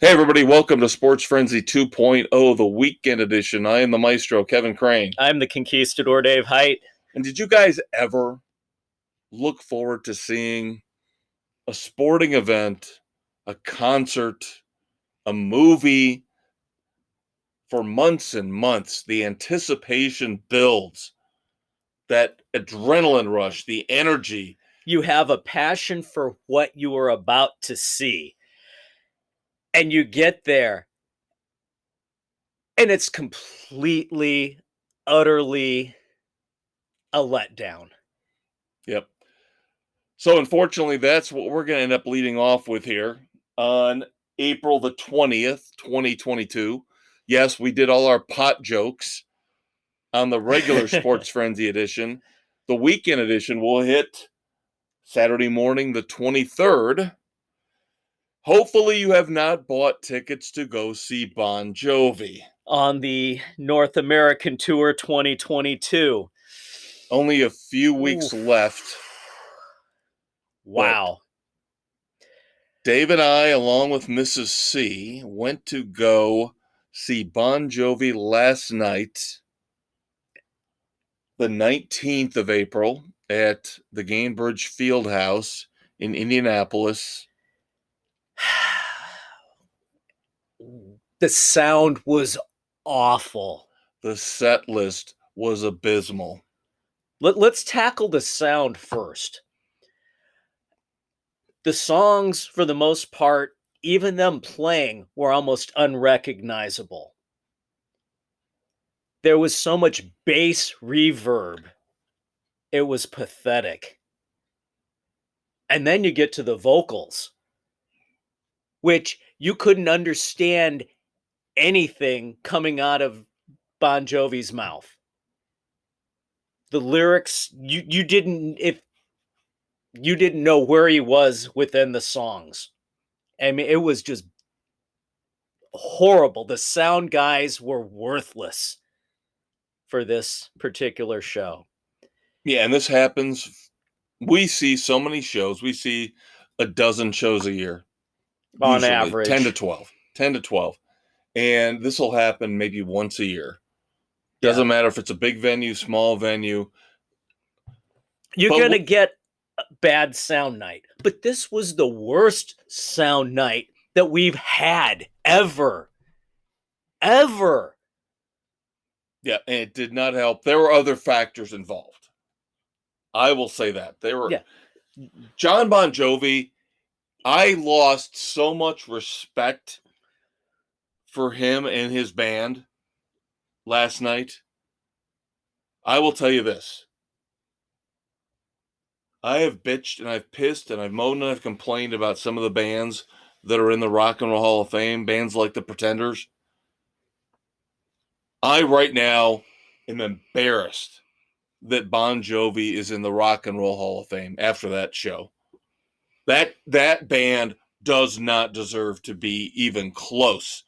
Hey, everybody, welcome to Sports Frenzy 2.0, the weekend edition. I am the Maestro, Kevin Crane. I'm the Conquistador, Dave Height. And did you guys ever look forward to seeing a sporting event, a concert, a movie for months and months? The anticipation builds, that adrenaline rush, the energy. You have a passion for what you are about to see. And you get there, and it's completely, utterly a letdown. Yep. So, unfortunately, that's what we're going to end up leading off with here on April the 20th, 2022. Yes, we did all our pot jokes on the regular Sports Frenzy edition. The weekend edition will hit Saturday morning, the 23rd. Hopefully, you have not bought tickets to go see Bon Jovi On the North American Tour 2022. Only a few weeks left. Wow. Dave and I, along with Mrs. C, went to go see Bon Jovi last night, the 19th of April, at the Gainbridge Fieldhouse in Indianapolis. The sound was awful. The set list was abysmal. Let's tackle the sound first. The songs, for the most part, even them playing, were almost unrecognizable. There was so much bass reverb. It was pathetic. And then you get to the vocals, which you couldn't understand anything coming out of Bon Jovi's mouth. The lyrics, you didn't know where he was within the songs. I mean, it was just horrible. The sound guys were worthless for this particular show. Yeah, and this happens. We see so many shows. We see a dozen shows a year. On average. 10 to 12. 10 to 12. And this will happen maybe once a year. Doesn't matter if it's a big venue, small venue. You're going to get a bad sound night. But this was the worst sound night that we've had ever. Ever. Yeah, and it did not help. There were other factors involved. I will say that. There were. Yeah. John Bon Jovi, I lost so much respect for him and his band last night. I will tell you this. I have bitched and I've pissed and I've moaned and I've complained about some of the bands that are in the Rock and Roll Hall of Fame, bands like the Pretenders. I right now am embarrassed that Bon Jovi is in the Rock and Roll Hall of Fame after that show. That band does not deserve to be even close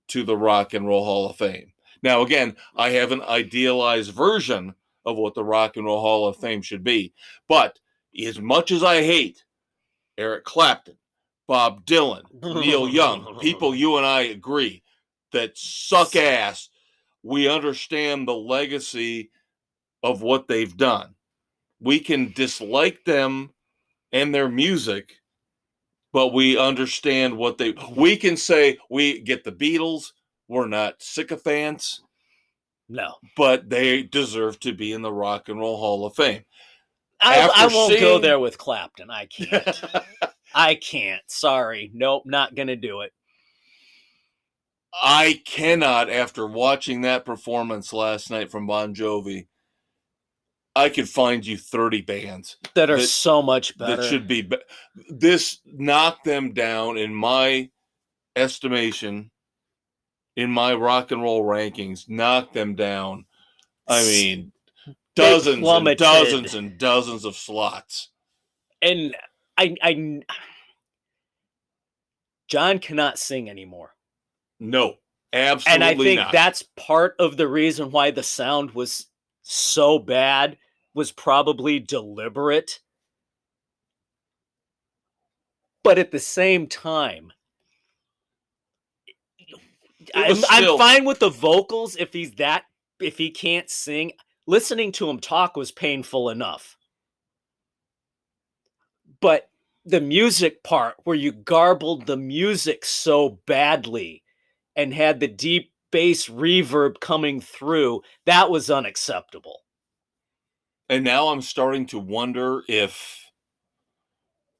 to the Rock and Roll Hall of Fame. Now, again, I have an idealized version of what the Rock and Roll Hall of Fame should be. But as much as I hate Eric Clapton, Bob Dylan, Neil Young, people you and I agree that suck ass, we understand the legacy of what they've done. We can dislike them and their music, but we understand what we can say we get the Beatles. We're not sycophants. No. But they deserve to be in the Rock and Roll Hall of Fame. I won't go there with Clapton. I can't. I can't. Sorry. Nope, not going to do it. I cannot, after watching that performance last night from Bon Jovi, I could find you 30 bands that are so much better. That should be. This knocked them down in my estimation, in my rock and roll rankings, knocked them down. I mean, dozens and dozens and dozens of slots. And John cannot sing anymore. No, absolutely not. And I think that's part of the reason why the sound was so bad, was probably deliberate. But at the same time, I'm fine with the vocals if he can't sing. Listening to him talk was painful enough. But the music part, where you garbled the music so badly and had the deep bass reverb coming through, that was unacceptable. And now I'm starting to wonder if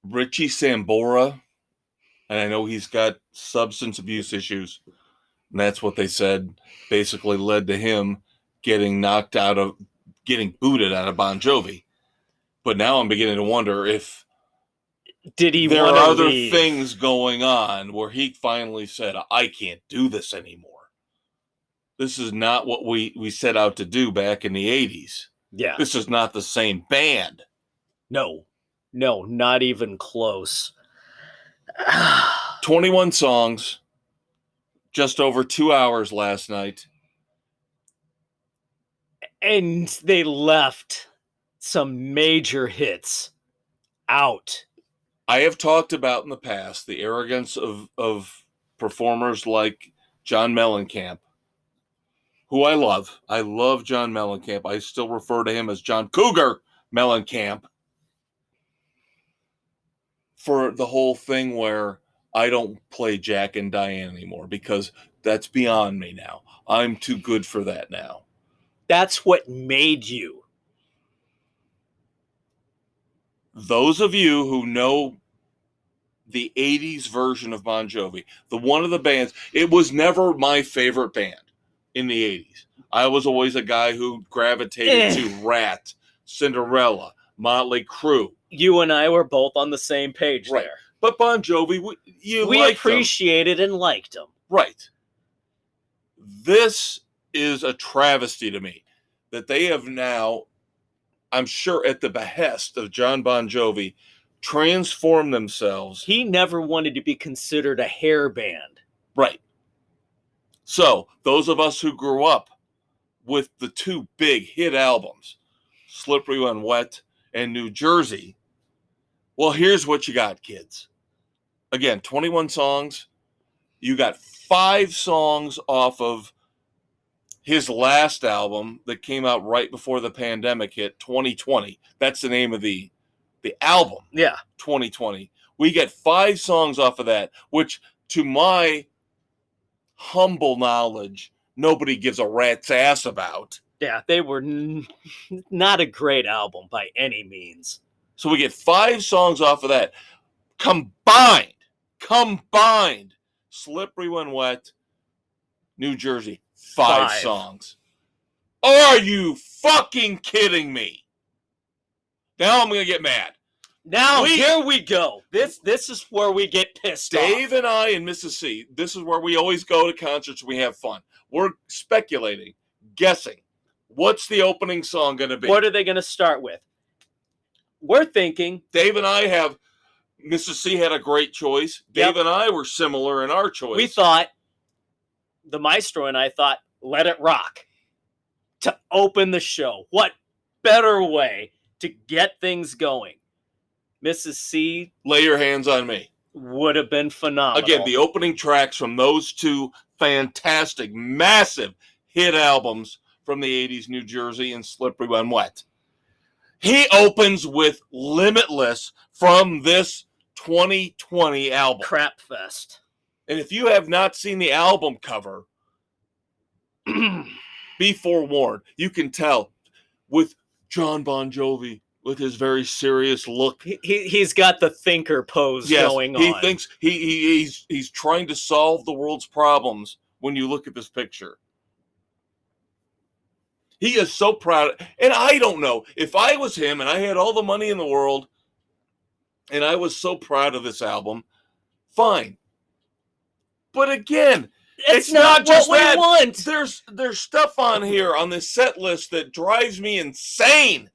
Richie Sambora, and I know he's got substance abuse issues, and that's what they said basically led to him getting booted out of Bon Jovi. But now I'm beginning to wonder if there are other things going on where he finally said, I can't do this anymore. This is not what we set out to do back in the 80s. Yeah. This is not the same band. No, not even close. 21 songs, just over 2 hours last night. And they left some major hits out. I have talked about in the past the arrogance of performers like John Mellencamp, who I love. I love John Mellencamp. I still refer to him as John Cougar Mellencamp, for the whole thing where I don't play Jack and Diane anymore because that's beyond me now. I'm too good for that now. That's what made you. Those of you who know the 80s version of Bon Jovi, one of the bands, it was never my favorite band in the 80s. I was always a guy who gravitated to Rat, Cinderella, Motley Crue. You and I were both on the same page there. But Bon Jovi, we appreciated and liked them. Right. This is a travesty to me that they have now, I'm sure at the behest of John Bon Jovi, transformed themselves. He never wanted to be considered a hair band. Right. So, those of us who grew up with the two big hit albums, Slippery When Wet and New Jersey, well, here's what you got, kids. Again, 21 songs. You got 5 songs off of his last album that came out right before the pandemic hit, 2020. That's the name of the album. Yeah. 2020. We get 5 songs off of that, which, to my humble knowledge, nobody gives a rat's ass about. Yeah, they were not a great album by any means. So we get 5 songs off of that. Combined, Slippery When Wet, New Jersey, 5 songs. Are you fucking kidding me? Now I'm going to get mad. Now, here we go. This is where we get pissed off. Dave and I and Mrs. C, this is where we always go to concerts and we have fun. We're speculating, guessing. What's the opening song going to be? What are they going to start with? We're thinking. Dave and I have, Mrs. C had a great choice. Dave and I were similar in our choice. We thought, the Maestro and I thought, Let It Rock to open the show. What better way to get things going? Mrs. C, Lay Your Hands on Me would have been phenomenal. Again, the opening tracks from those two fantastic, massive hit albums from the 80s, New Jersey and Slippery When Wet. He opens with Limitless from this 2020 album. Crap fest. And if you have not seen the album cover, be forewarned. You can tell with John Bon Jovi, with his very serious look. He's got the thinker pose going on. He thinks he's trying to solve the world's problems when you look at this picture. He is so proud. And I don't know, if I was him and I had all the money in the world and I was so proud of this album, fine. But again, it's not just what that. We want. There's stuff on here on this set list that drives me insane.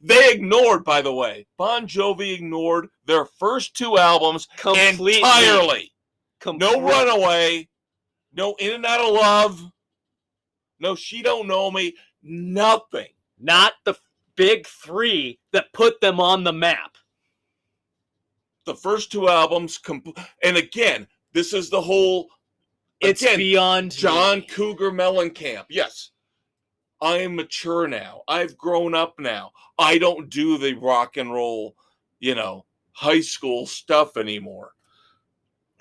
They ignored, by the way, Bon Jovi ignored their first 2 albums completely. Entirely. No Runaway, no In and Out of Love, no She Don't Know Me, nothing. Not the big 3 that put them on the map. The first 2 albums, and again, this is the whole It's Again, beyond John me. Cougar Mellencamp. Yes, I am mature now. I've grown up now. I don't do the rock and roll, high school stuff anymore.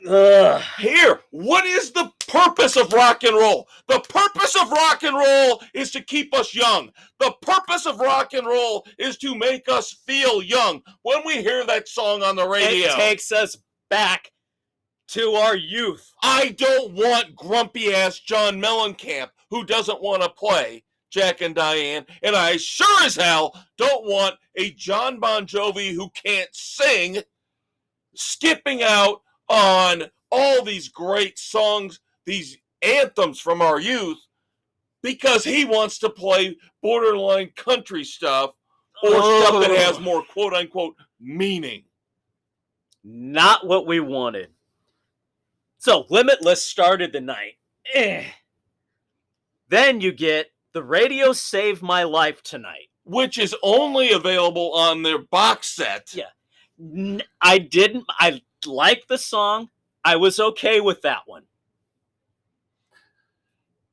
Ugh. Here, what is the purpose of rock and roll? The purpose of rock and roll is to keep us young. The purpose of rock and roll is to make us feel young. When we hear that song on the radio, It takes us back to our youth. I don't want grumpy ass John Mellencamp who doesn't want to play Jack and Diane, and I sure as hell don't want a John Bon Jovi who can't sing skipping out on all these great songs, these anthems from our youth, because he wants to play borderline country stuff or stuff that has more quote unquote meaning. Not what we wanted. So Limitless started the night. Then you get The Radio Saved My Life Tonight, which is only available on their box set. Yeah. I like the song. I was okay with that one.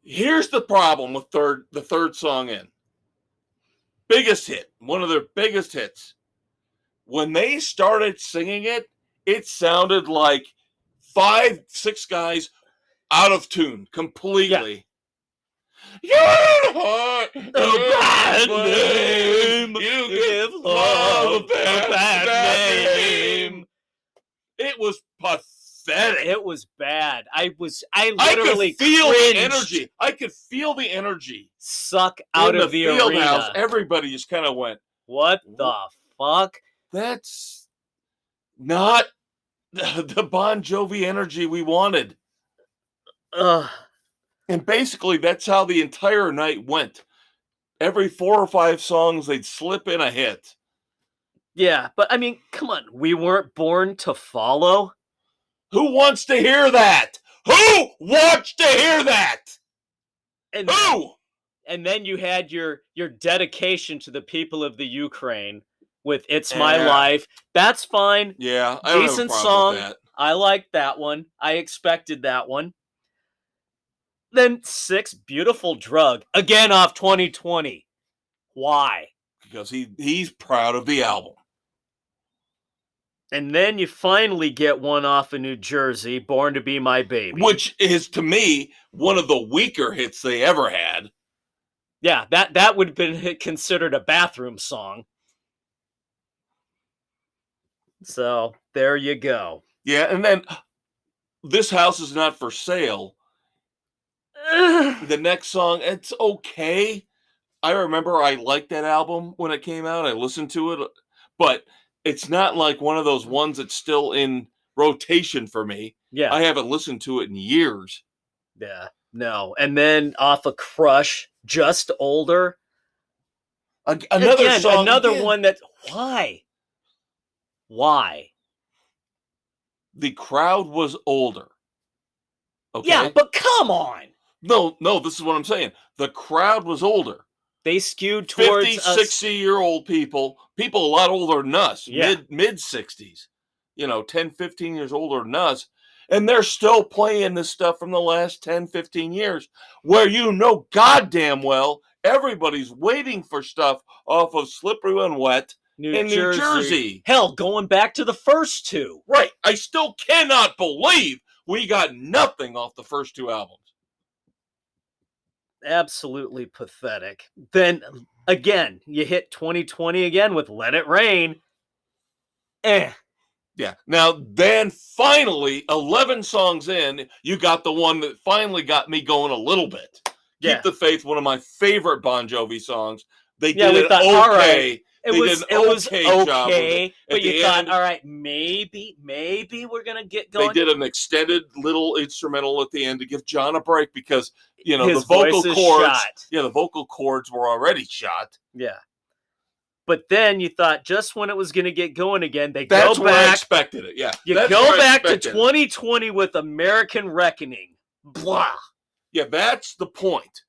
Here's the problem with the third song in. Biggest hit, one of their biggest hits. When they started singing it, it sounded like 5-6 guys out of tune completely. Yeah. You're a bad name. You give love a bad name. It was pathetic. It was bad. I literally could feel cringed. the energy. I could feel the energy Suck out in of the field arena. house. Everybody just kind of went, what the fuck? that's not the Bon Jovi energy we wanted. Ugh. And basically, that's how the entire night went. Every 4 or 5 songs, they'd slip in a hit. Yeah, but I mean, come on. We weren't born to follow. Who wants to hear that? Who wants to hear that? And Who? And then you had your dedication to the people of the Ukraine with "It's My Life." That's fine. Yeah, I don't Decent have a problem song. with that. I liked that one. I expected that one. Then 6, Beautiful Drug, again off 2020. Why? Because he's proud of the album. And then you finally get one off of New Jersey, Born to Be My Baby. Which is, to me, one of the weaker hits they ever had. Yeah, that would have been considered a bathroom song. So, there you go. Yeah, and then This House Is Not For Sale. The next song, it's okay. I remember I liked that album when it came out. I listened to it, but it's not like one of those ones that's still in rotation for me. Yeah. I haven't listened to it in years. Yeah, no. And then off of Crush, Just Older. Another one that, why? The crowd was older. Okay? Yeah, but come on. No, this is what I'm saying. The crowd was older. They skewed towards 50, 60-year-old people a lot older than us, mid-60s, 10, 15 years older than us, and they're still playing this stuff from the last 10, 15 years, where goddamn well everybody's waiting for stuff off of Slippery When Wet in New Jersey. Hell, going back to the first 2. Right. I still cannot believe we got nothing off the first 2 albums. Absolutely pathetic. Then again, you hit 2020 again with Let It Rain. Yeah. Now, then finally, 11 songs in, you got the one that finally got me going a little bit. Keep the Faith, one of my favorite Bon Jovi songs. They did it okay. All right. It was okay, job with it. But you thought, all right, maybe we're gonna get going. They did an extended little instrumental at the end to give John a break because his the vocal cords, shot. the vocal cords were already shot. Yeah. But then you thought just when it was going to get going again, That's go back. Where I expected it. Yeah, you go back to 2020 with American Reckoning. Blah. Yeah, that's the point.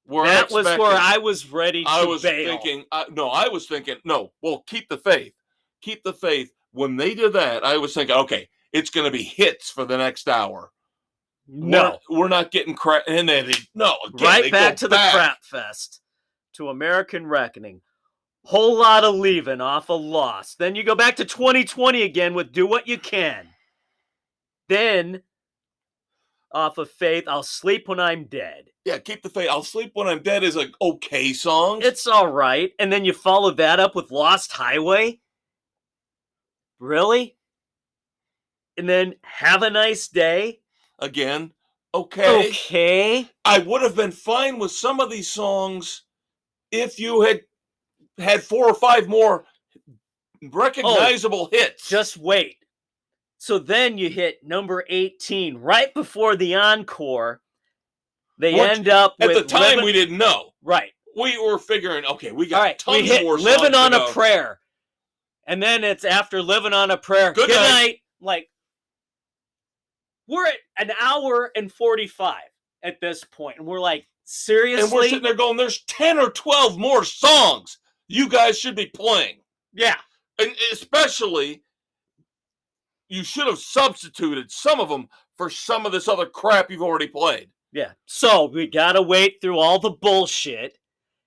That was where I was ready to bail. I was thinking, well, Keep the Faith. Keep the Faith. When they did that, I was thinking, okay, it's going to be hits for the next hour. No. we're not getting crap. And then Right back to the crap fest, to American Reckoning. Whole lot of leaving off a loss. Then you go back to 2020 again with Do What You Can. Then, off of Faith, I'll Sleep When I'm Dead. Yeah, Keep the Faith. I'll Sleep When I'm Dead is an okay song. It's all right. And then you follow that up with Lost Highway? Really? And then Have a Nice Day? Again, okay. Okay. I would have been fine with some of these songs if you had 4 or 5 more recognizable hits. Just wait. So then you hit number 18 right before the encore. They end up with... At the time, we didn't know. Right. We were figuring, okay, we got tons more songs. Living on a Prayer. And then it's after Living on a Prayer. Good night. Like, we're at an hour and 45 at this point. And we're like, seriously? And we're sitting there going, there's 10 or 12 more songs you guys should be playing. Yeah. And especially, you should have substituted some of them for some of this other crap you've already played. Yeah. So we got to wait through all the bullshit.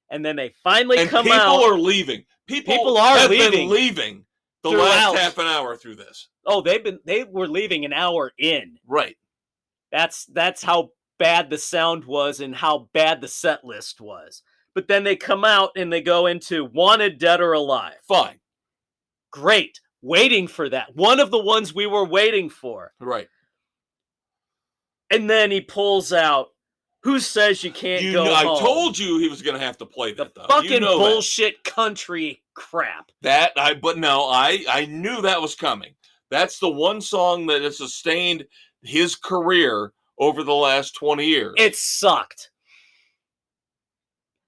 And then they finally come out. People are leaving. People have been leaving the last half an hour through this. Oh, they were leaving an hour in. Right. That's how bad the sound was and how bad the set list was. But then they come out and they go into Wanted, Dead or Alive. Fine. Great. Waiting for that. One of the ones we were waiting for. Right. And then he pulls out, Who Says You Can't Go Home? I told you he was going to have to play that, though. Fucking bullshit country crap. But no, I knew that was coming. That's the one song that has sustained his career over the last 20 years. It sucked.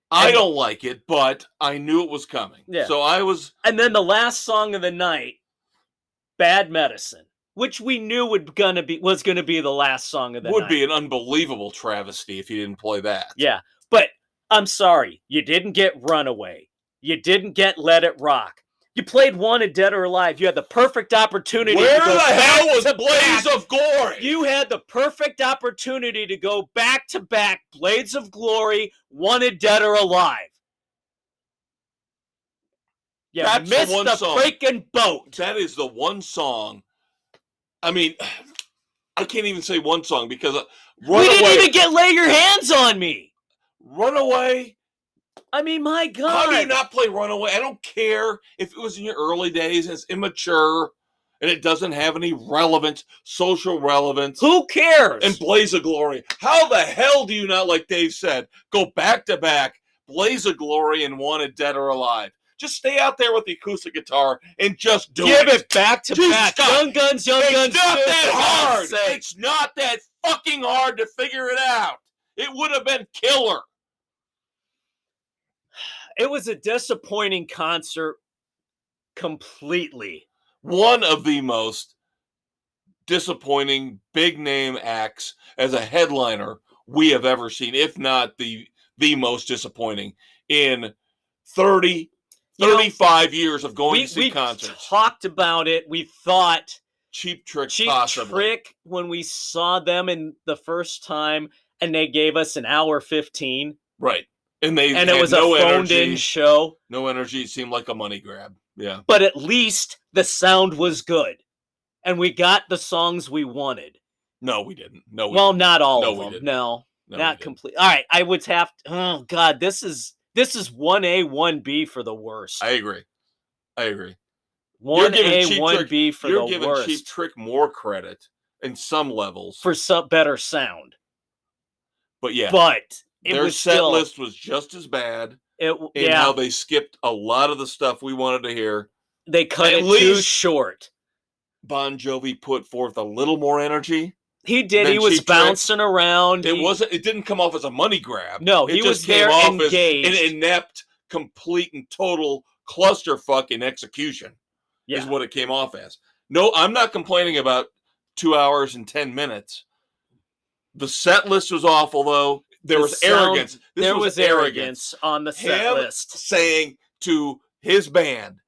I don't like it, but I knew it was coming. Yeah. So I was... And then the last song of the night, Bad Medicine, which we knew was gonna be the last song of the night. Would be an unbelievable travesty if you didn't play that. Yeah, but I'm sorry, you didn't get Runaway. You didn't get Let It Rock. You played Wanted, Dead or Alive. You had the perfect opportunity. Where the hell was Blades of Glory? You had the perfect opportunity to go back to back. Blades of Glory, Wanted, Dead or Alive. You missed the freaking boat. That is the one song. I mean, I can't even say one song because we didn't even get Lay Your Hands on Me. Runaway. I mean, my God. How do you not play Runaway? I don't care if it was in your early days and it's immature and it doesn't have any relevance, social relevance. Who cares? And Blaze of Glory. How the hell do you not, like Dave said, go back to back, Blaze of Glory and Wanted, Dead or Alive? Just stay out there with the acoustic guitar and just do it. Give it back to back. Young Guns, Young Guns. It's not that hard. It's not that fucking hard to figure it out. It would have been killer. It was a disappointing concert completely. One of the most disappointing big name acts as a headliner we have ever seen, if not the most disappointing in 35 years of going to see concerts. We talked about it. We thought Cheap Trick when we saw them in the first time and they gave us an hour 15. Right. And it was a phoned-in show. No energy. It seemed like a money grab. Yeah. But at least the sound was good. And we got the songs we wanted. No, we didn't. Not all of them. No, not complete. All right. I would have to... Oh, God. This is 1A, 1B for the worst. I agree. 1A, 1B for the worst. You're giving Cheap Trick more credit in some levels. For some better sound. But yeah. But... Their set list was just as bad in how they skipped a lot of the stuff we wanted to hear. They cut it too short. Bon Jovi put forth a little more energy. He did. He was bouncing around. It didn't come off as a money grab. No, he was there engaged. As an inept, complete, and total clusterfuck in execution is what it came off as. No, I'm not complaining about 2 hours and 10 minutes. The set list was awful, though. There was arrogance. There was arrogance on the set list. Saying to his band,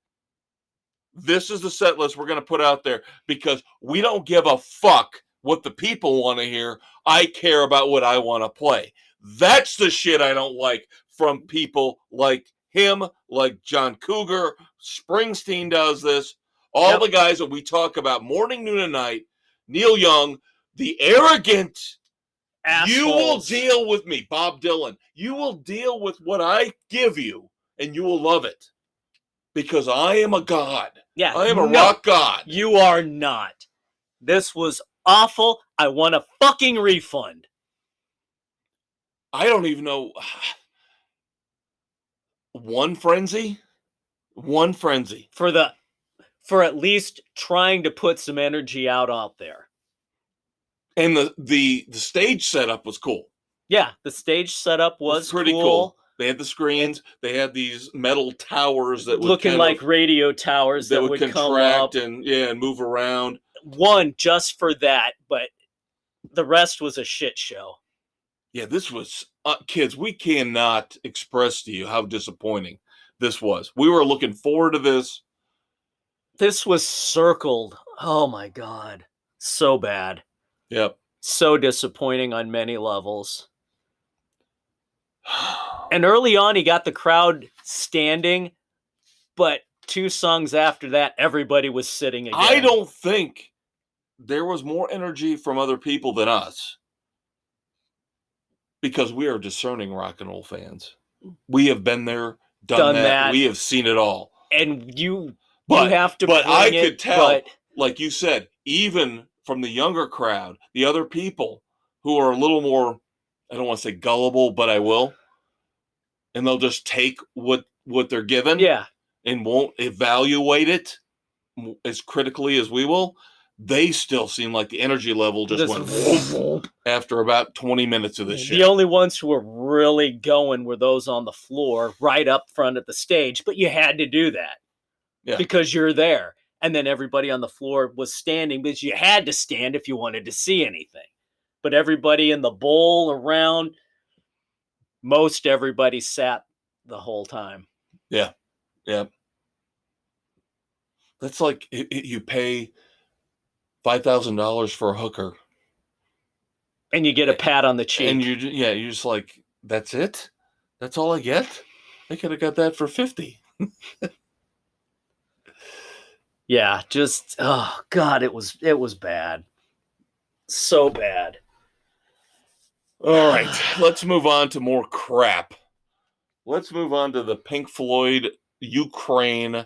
this is the set list we're going to put out there because we don't give a fuck what the people want to hear. I care about what I want to play. That's the shit I don't like from people like him, like John Cougar. Springsteen does this. All the guys that we talk about morning, noon, and night. Neil Young, the arrogant assholes. You will deal with me, Bob Dylan. You will deal with what I give you, and you will love it. Because I am a god. Yeah, I am a rock god. You are not. This was awful. I want a fucking refund. I don't even know. One frenzy? One frenzy. For at least trying to put some energy out there. And the stage setup was cool. Yeah, the stage setup was pretty cool. They had the screens. They had these metal towers that would looking like radio towers that would contract and move around. One just for that, but the rest was a shit show. Yeah, this was kids. We cannot express to you how disappointing this was. We were looking forward to this. This was circled. Oh my god, so bad. Yep. So disappointing on many levels. And early on, he got the crowd standing, but 2 songs after that, everybody was sitting again. I don't think there was more energy from other people than us, because we are discerning rock and roll fans. We have been there, done that. We have seen it all. And you have to. But I could tell, like you said, even from the younger crowd, the other people who are a little more, I don't want to say gullible, but I will. And they'll just take what they're given, and won't evaluate it as critically as we will. They still seem like the energy level just went whoop after about 20 minutes of this shit. The only ones who were really going were those on the floor, right up front at the stage. But you had to do that because you're there. And then everybody on the floor was standing because you had to stand if you wanted to see anything. But everybody in the bowl around, most everybody sat the whole time. Yeah. Yeah. That's like you pay $5,000 for a hooker. And you get a pat on the cheek. And you're just like, that's it? That's all I get? I could have got that for $50. Yeah, just, oh God, it was bad. So bad. All right, let's move on to more crap. Let's move on to the Pink Floyd Ukraine.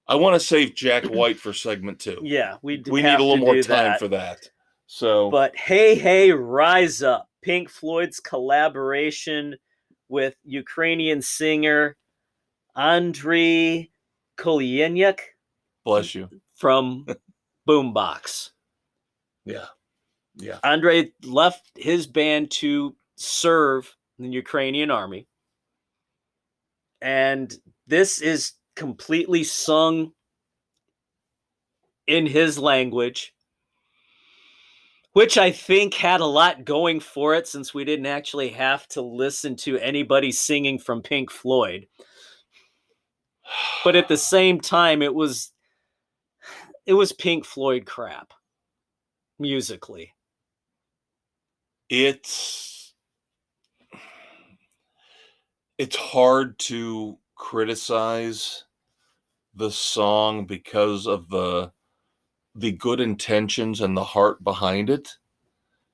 I want to save Jack White for segment 2. Yeah, we need a little more time for that. So, but Hey Rise Up, Pink Floyd's collaboration with Ukrainian singer Andriy Kolyenyuk. Bless you. From Boombox. Yeah. Yeah. Andrei left his band to serve the Ukrainian army. And this is completely sung in his language, which I think had a lot going for it since we didn't actually have to listen to anybody singing from Pink Floyd. But at the same time, it was Pink Floyd crap, musically. It's hard to criticize the song because of the good intentions and the heart behind it.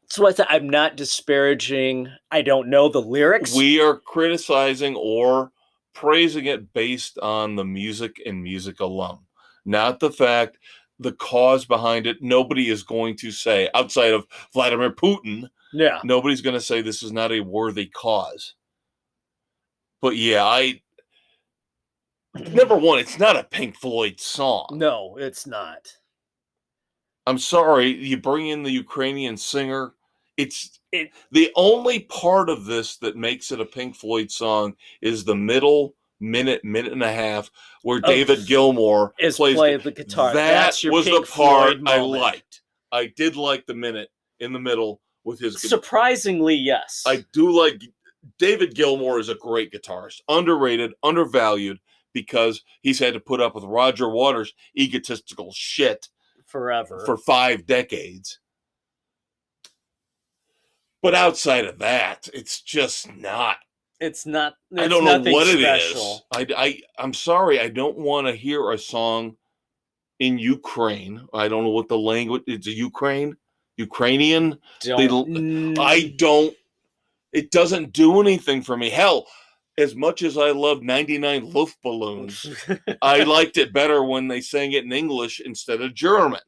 So I'm not disparaging. I don't know the lyrics. We are criticizing or praising it based on the music and music alone, not the fact, the cause behind it. Nobody is going to say, outside of Vladimir Putin, nobody's going to say this is not a worthy cause. But yeah, number one, it's not a Pink Floyd song. No, it's not. I'm sorry, you bring in the Ukrainian singer. The only part of this that makes it a Pink Floyd song is the middle minute and a half where David Gilmour plays the guitar. That's was Pink the part I liked. I did like the minute in the middle with his guitar. Surprisingly, yes. I do like David Gilmour is a great guitarist. Underrated, undervalued, because he's had to put up with Roger Waters' egotistical shit forever. for 5 decades. But outside of that, it's just not. It's not. I don't know what special. it is. I'm sorry. I don't want to hear a song in Ukraine. I don't know what the language. It's a Ukrainian. I don't. It doesn't do anything for me. Hell, as much as I love 99 Luftballons, I liked it better when they sang it in English instead of German.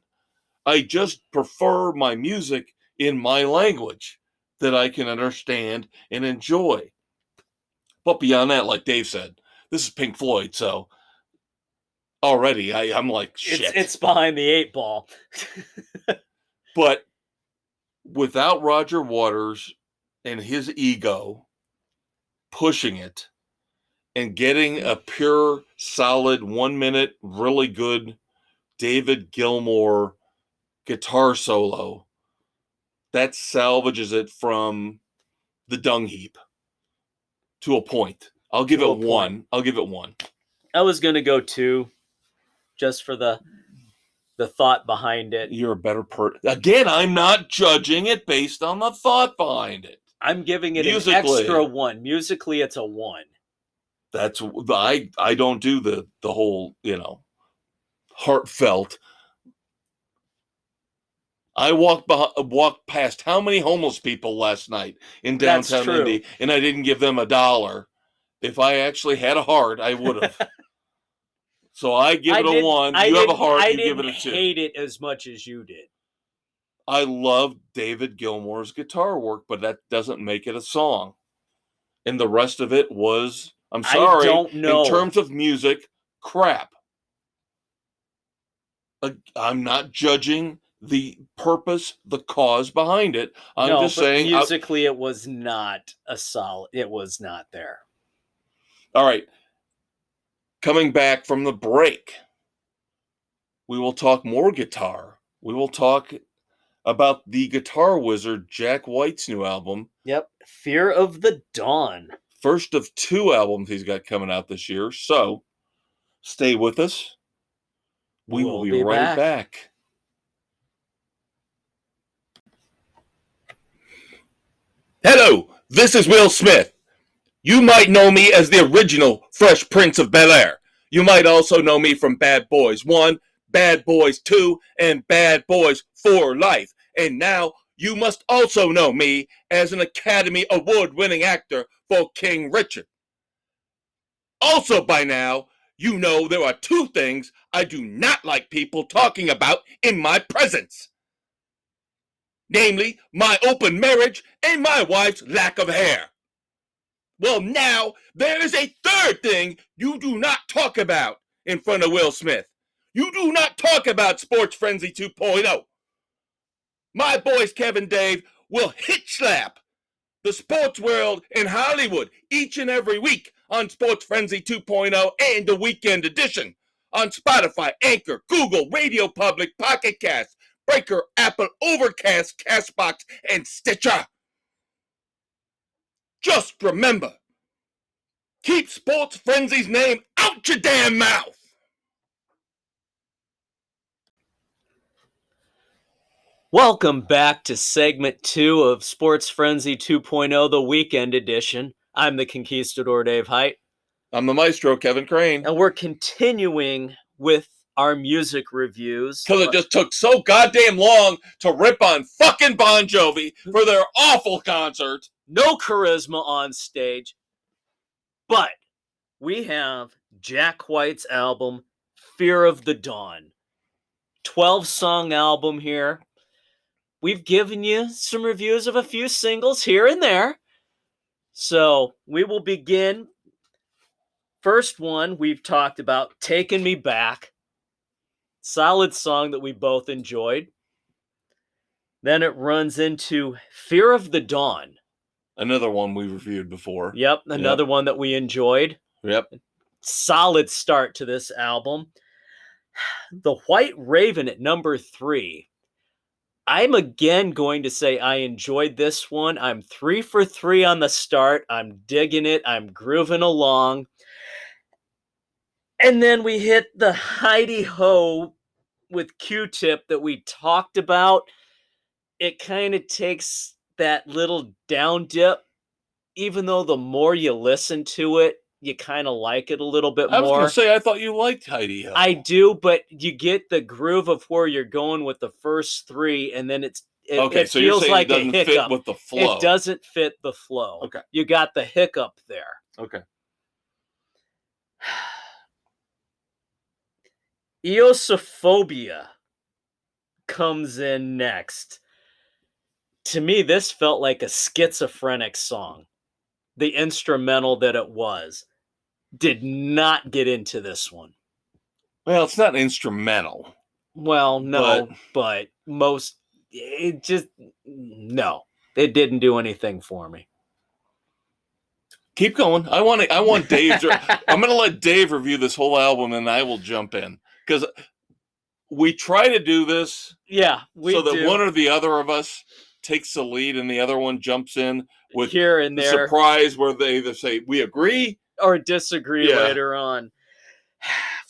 I just prefer my music in my language that I can understand and enjoy. But beyond that, like Dave said, this is Pink Floyd, so already I'm like, shit. It's behind the 8 ball. But without Roger Waters and his ego pushing it and getting a pure, solid 1 minute, really good David Gilmour guitar solo, that salvages it from the dung heap to a point. I'll give it 1. I'll give it 1. I was going to go 2 just for the thought behind it. You're a better person. Again, I'm not judging it based on the thought behind it. I'm giving it an extra 1. Musically, it's a 1. That's I don't do the whole, heartfelt. I walked past how many homeless people last night in downtown Indy, and I didn't give them $1. If I actually had a heart, I would have. So I give it a 1. You have a heart, you give it a 2. I didn't hate it as much as you did. I love David Gilmour's guitar work, but that doesn't make it a song. And the rest of it was, I'm sorry, I don't know. In terms of music, crap. I'm not judging the purpose, the cause behind it. I'm just saying musically it was not a solid. It was not there. All right. Coming back from the break, we will talk more guitar. We will talk about the guitar wizard Jack White's new album. Yep. Fear of the Dawn. First of 2 albums he's got coming out this year. So stay with us. We will be right back. Hello, this is Will Smith. You might know me as the original Fresh Prince of Bel-Air. You might also know me from Bad Boys 1, Bad Boys 2, and Bad Boys for Life. And now you must also know me as an Academy Award-winning actor for King Richard. Also by now, you know there are 2 things I do not like people talking about in my presence. Namely, my open marriage and my wife's lack of hair. Well, now, there is a 3rd thing you do not talk about in front of Will Smith. You do not talk about Sports Frenzy 2.0. My boys, Kev and Dave, will hit slap the sports world in Hollywood each and every week on Sports Frenzy 2.0 and the Weekend Edition on Spotify, Anchor, Google, Radio Public, Pocket Cast, Breaker, Apple, Overcast, Castbox, and Stitcher. Just remember, keep Sports Frenzy's name out your damn mouth. Welcome back to segment 2 of Sports Frenzy 2.0, the Weekend Edition. I'm the Conquistador, Dave Height. I'm the Maestro, Kevin Crane. And we're continuing with our music reviews. Because it just took so goddamn long to rip on fucking Bon Jovi for their awful concert. No charisma on stage. But we have Jack White's album, Fear of the Dawn. 12-song album here. We've given you some reviews of a few singles here and there. So we will begin. First one we've talked about, Taking Me Back. Solid song that we both enjoyed. Then it runs into Fear of the Dawn. Another one we reviewed before. Yep, another one that we enjoyed. Yep. Solid start to this album. The White Raven at number 3. I'm again going to say I enjoyed this one. I'm 3 for 3 on the start. I'm digging it. I'm grooving along. And then we hit the Heidi Ho with Q-Tip that we talked about, it kind of takes that little down dip, even though the more you listen to it, you kind of like it a little bit I was going more. to say, I thought you liked Heidi Ho. I do, but you get the groove of where you're going with the first three, and then it so you're feels saying like it doesn't a hiccup. fit with the flow. It doesn't fit the flow. Okay. You got the hiccup there. Okay. Eosophobia comes in next. To me, this felt like a schizophrenic song. The instrumental that it was did not get into this one. Well, it's not instrumental. Well, no, but most, it just, no, it didn't do anything for me. Keep going. I want Dave. I'm going to let Dave review this whole album, and I will jump in because we try to do this. Yeah, so that one or the other of us takes the lead, and the other one jumps in with here and there surprise, where they either say we agree or disagree later on.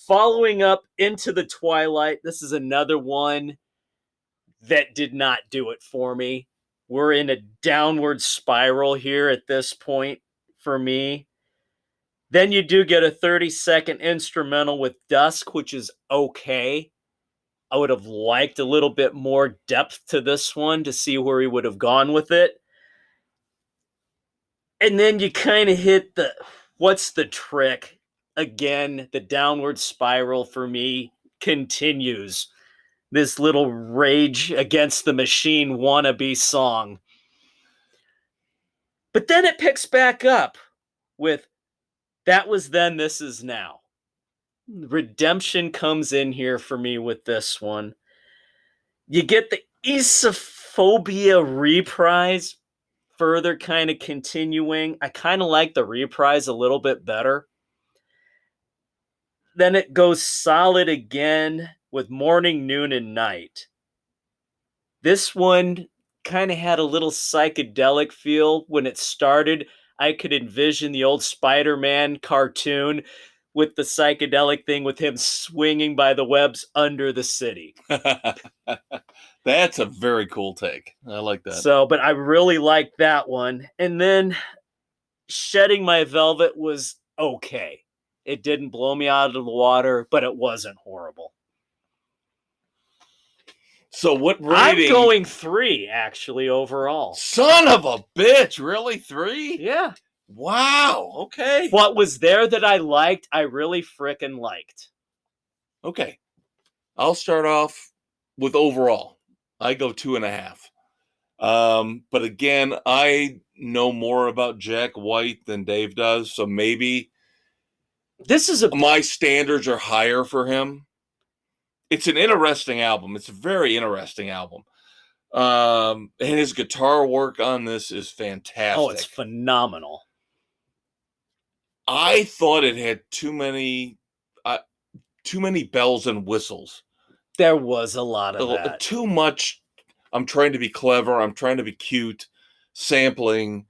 Following up Into the Twilight, this is another one that did not do it for me. We're in a downward spiral here at this point for me. Then you do get a 30-second instrumental with Dusk, which is okay. I would have liked a little bit more depth to this one to see where he would have gone with it. And then you kind of hit the, what's the trick? Again, the downward spiral for me continues. This little Rage Against the Machine wannabe song. But then it picks back up with That Was Then, This Is Now. Redemption comes in here for me with this one. You get the Esophobia reprise, further kind of continuing. I kind of like the reprise a little bit better. Then it goes solid again with Morning, Noon, and Night. This one kind of had a little psychedelic feel when it started. I could envision the old Spider-Man cartoon with the psychedelic thing with him swinging by the webs under the city. That's a very cool take. I like that. So, but I really liked that one. And then Shedding My Velvet was okay. It didn't blow me out of the water, but it wasn't horrible. So what rating? I'm going 3, actually, overall. Son of a bitch. Really? 3? Yeah. Wow. Okay. What was there that I liked, I really frickin' liked. Okay. I'll start off with overall. I go 2.5. But again, I know more about Jack White than Dave does, so maybe my standards are higher for him. It's an interesting album. It's a very interesting album. And his guitar work on this is fantastic. Oh, it's phenomenal. I thought it had too many bells and whistles. There was a lot of that. Too much. I'm trying to be clever. I'm trying to be cute. Sampling,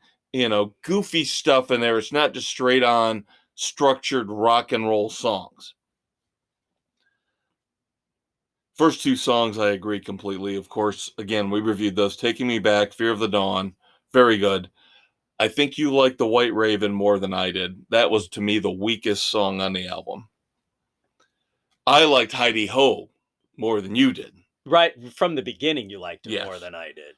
goofy stuff in there. It's not just straight on structured rock and roll songs. First 2 songs, I agree completely. Of course, again, we reviewed those. Taking Me Back, Fear of the Dawn, very good. I think you liked The White Raven more than I did. That was, to me, the weakest song on the album. I liked Heidi Ho more than you did. Right from the beginning, you liked it more than I did.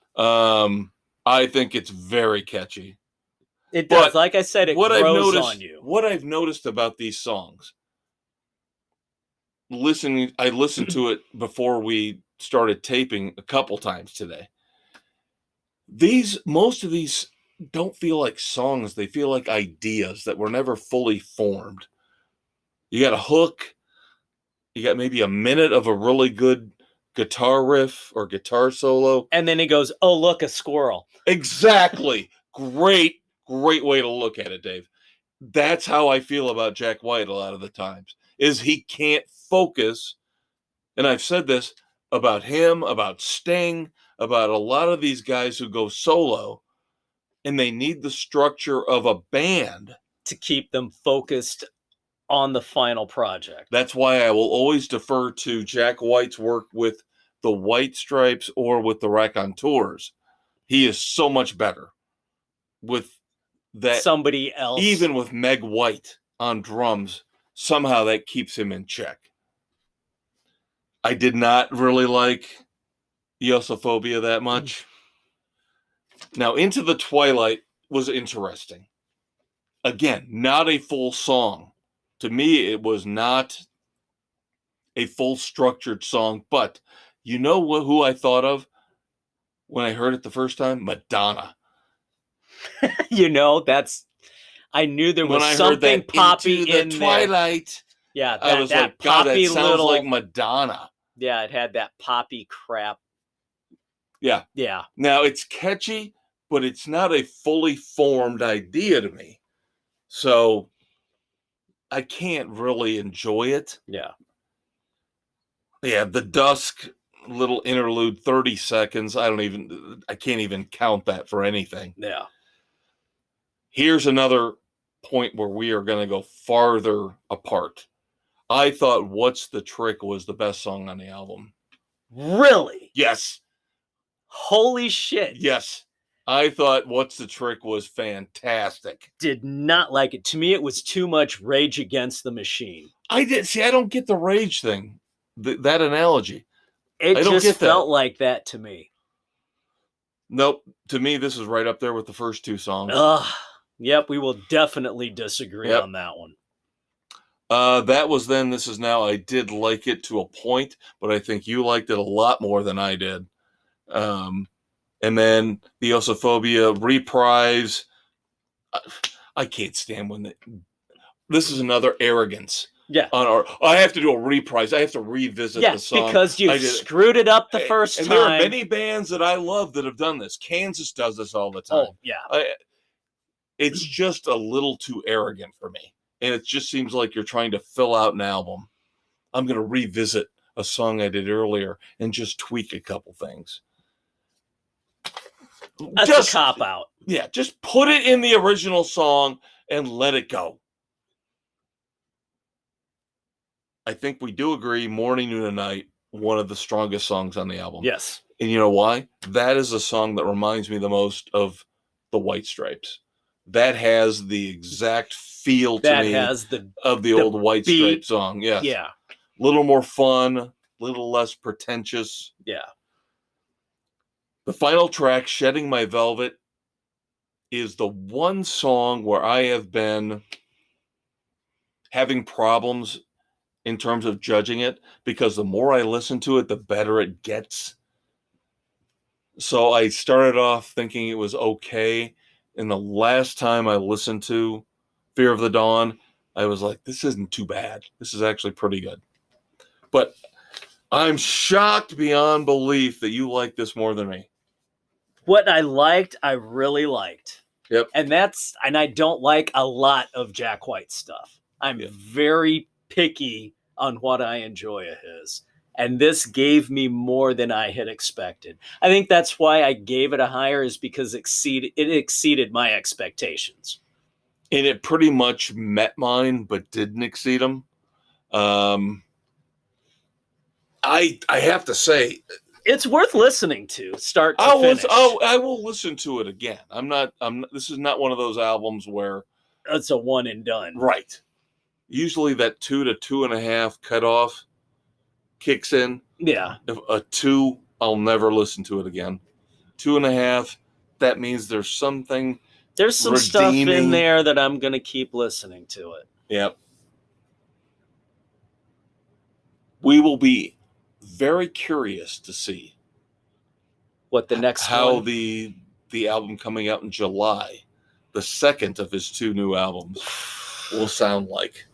I think it's very catchy. It does. Like I said, it grows on you. What I've noticed about these songs, I listened to it before we started taping a couple times today. Most of these don't feel like songs. They feel like ideas that were never fully formed. You got a hook. You got maybe a minute of a really good guitar riff or guitar solo. And then he goes, oh, look, a squirrel. Exactly. Great way to look at it, Dave. That's how I feel about Jack White a lot of the times, is he can't focus. And I've said this about him, about Sting, about a lot of these guys who go solo, and they need the structure of a band to keep them focused on the final project. That's why I will always defer to Jack White's work with the White Stripes or with the Raconteurs. He is so much better with that. Somebody else. Even with Meg White on drums, somehow that keeps him in check. I did not really like Eosophobia that much. Now, Into the Twilight was interesting. Again, not a full song. To me, it was not a full structured song, but you know who I thought of when I heard it the first time? Madonna. You know, I knew there was something poppy in the Twilight. There. Yeah, I was like, God, that sounds like Madonna. Yeah, it had that poppy crap. Yeah. Yeah. Now, it's catchy, but it's not a fully formed idea to me. So I can't really enjoy it. Yeah. Yeah, the Dusk little interlude, 30 seconds. I can't even count that for anything. Yeah. Here's another point where we are going to go farther apart. I thought What's the Trick was the best song on the album. Really? Yes. Holy shit. Yes. I thought What's the Trick was fantastic. Did not like it. To me, it was too much Rage Against the Machine. I don't get the Rage thing, that analogy. It just felt like that to me. Nope. To me, this is right up there with the first two songs. Yep, we will definitely disagree on that one. That was Then, This Is Now. I did like it to a point, but I think you liked it a lot more than I did. And then the Eosophobia reprise. I can't stand when this is another arrogance. Yeah. I have to do a reprise. I have to revisit the song. Because you screwed it up the first time. And there are many bands that I love that have done this. Kansas does this all the time. Oh, yeah. It's just a little too arrogant for me. And it just seems like you're trying to fill out an album. I'm going to revisit a song I did earlier and just tweak a couple things. That's a cop-out. Yeah, just put it in the original song and let it go. I think we do agree, Morning, Noon, and Night, one of the strongest songs on the album. Yes. And you know why? That is a song that reminds me the most of the White Stripes. That has the exact feel to me of the old White Stripes song. Yes. Yeah. A little more fun, a little less pretentious. Yeah. The final track, Shedding My Velvet, is the one song where I have been having problems in terms of judging it, because the more I listen to it, the better it gets. So I started off thinking it was okay. And the last time I listened to Fear of the Dawn, I was like, this isn't too bad. This is actually pretty good. But I'm shocked beyond belief that you like this more than me. What I liked, I really liked. Yep. And I don't like a lot of Jack White stuff. I'm very picky on what I enjoy of his. And this gave me more than I had expected. I think that's why I gave it a higher, is because it exceeded my expectations. And it pretty much met mine, but didn't exceed them. I have to say, it's worth listening to, start to finish. I will listen to it again. This is not one of those albums where it's a one and done. Right. Usually that 2 to 2.5 cutoff kicks in. Yeah. If a 2, I'll never listen to it again. 2.5, that means there's some stuff in there that I'm going to keep listening to it. Yep. We will be very curious to see what the next how the album coming out in July, the second of his 2 new albums, will sound like.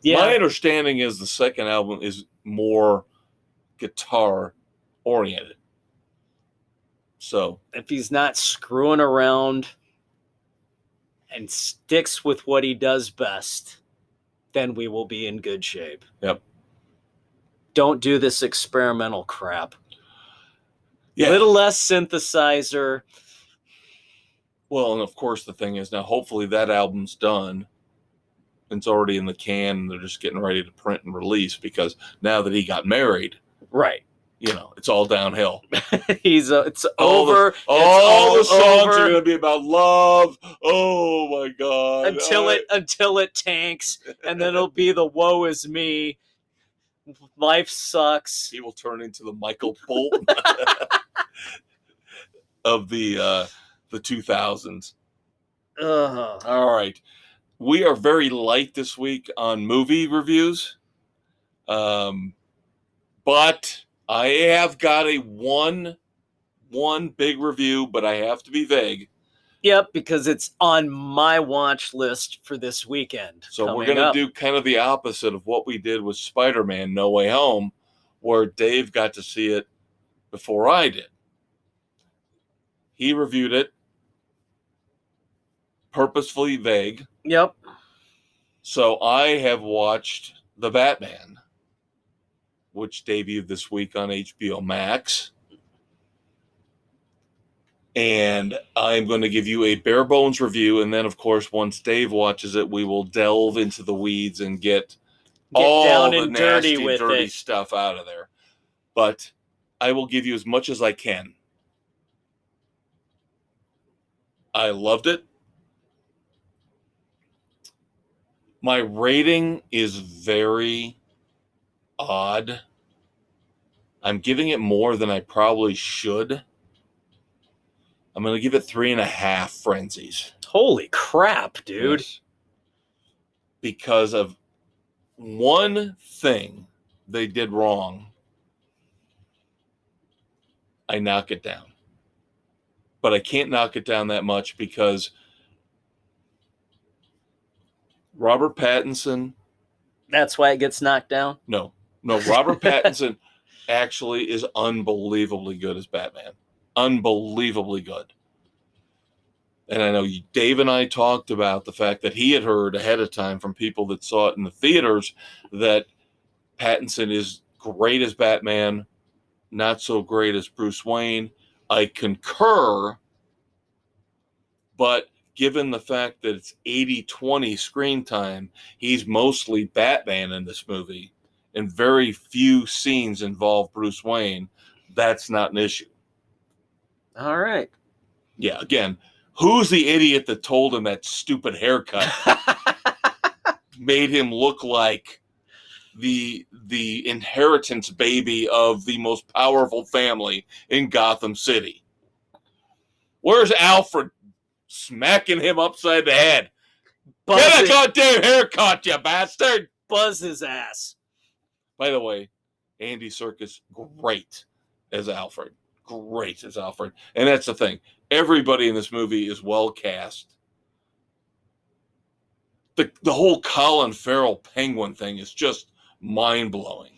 Yeah. My understanding is the second album is more guitar oriented. So if he's not screwing around and sticks with what he does best, then we will be in good shape. Yep. Don't do this experimental crap. Yeah. Little less synthesizer. Well, and of course the thing is now, hopefully that album's done. It's already in the can, and they're just getting ready to print and release because now that he got married, right. it's all downhill. It's over. All the songs over are going to be about love. Oh my God! until it tanks, and then it'll be the woe is me. Life sucks. He will turn into the Michael Bolton of the 2000s. All right, we are very light this week on movie reviews, but I have got a one big review, but I have to be vague. Yep, because it's on my watch list for this weekend. So we're going to do kind of the opposite of what we did with Spider-Man No Way Home, where Dave got to see it before I did. He reviewed it, purposefully vague. Yep. So I have watched The Batman, which debuted this week on HBO Max. And I'm going to give you a bare bones review. And then, of course, once Dave watches it, we will delve into the weeds and get all down the and nasty, dirty stuff out of there. But I will give you as much as I can. I loved it. My rating is very odd. I'm giving it more than I probably should. I'm going to give it 3.5 frenzies. Holy crap, dude. Yes. Because of one thing they did wrong, I knock it down. But I can't knock it down that much because Robert Pattinson... That's why it gets knocked down? No, Robert Pattinson actually is unbelievably good as Batman. Unbelievably good. And I know Dave and I talked about the fact that he had heard ahead of time from people that saw it in the theaters that Pattinson is great as Batman, not so great as Bruce Wayne. I concur, but given the fact that it's 80-20 screen time, he's mostly Batman in this movie, and very few scenes involve Bruce Wayne. That's not an issue. All right. Yeah, again, who's the idiot that told him that stupid haircut made him look like the inheritance baby of the most powerful family in Gotham City? Where's Alfred smacking him upside the head? Get a goddamn haircut, you bastard! Buzz his ass. By the way, Andy Serkis, great as Alfred. Great as Alfred. And that's the thing. Everybody in this movie is well cast. The whole Colin Farrell Penguin thing is just mind-blowing.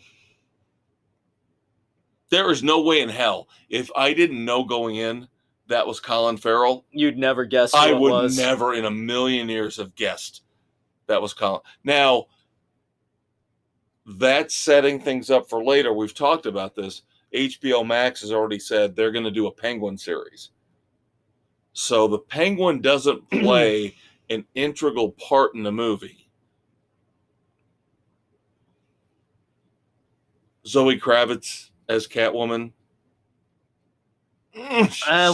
There is no way in hell, if I didn't know going in that was Colin Farrell, you'd never guess who I it would was. never in a million years have guessed that was Colin. Now, that's setting things up for later. We've talked about this. HBO Max has already said they're going to do a Penguin series. So the Penguin doesn't play an integral part in the movie. Zoe Kravitz as Catwoman.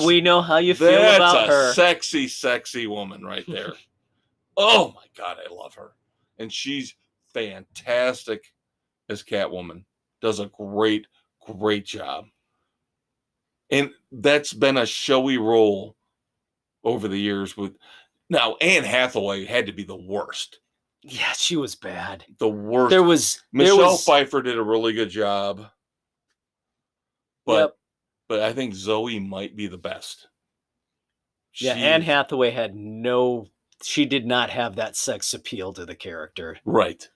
We know how you feel about her. That's a sexy, sexy woman right there. Oh my God, I love her. And she's fantastic as Catwoman. Does a great, great job. And that's been a showy role over the years with... Now, Anne Hathaway had to be the worst. Yeah, she was bad. The worst. Michelle Pfeiffer did a really good job. But I think Zoe might be the best. Yeah, Anne Hathaway she did not have that sex appeal to the character. Right.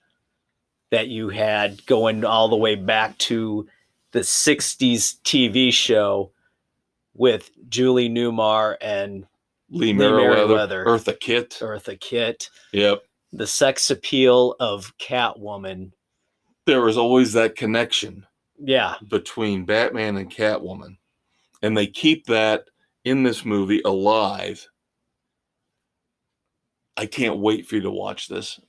That you had going all the way back to the 60s TV show with Julie Newmar and Lee Meriwether. Eartha Kitt. Yep. The sex appeal of Catwoman. There was always that connection. Yeah. Between Batman and Catwoman. And they keep that in this movie alive. I can't wait for you to watch this.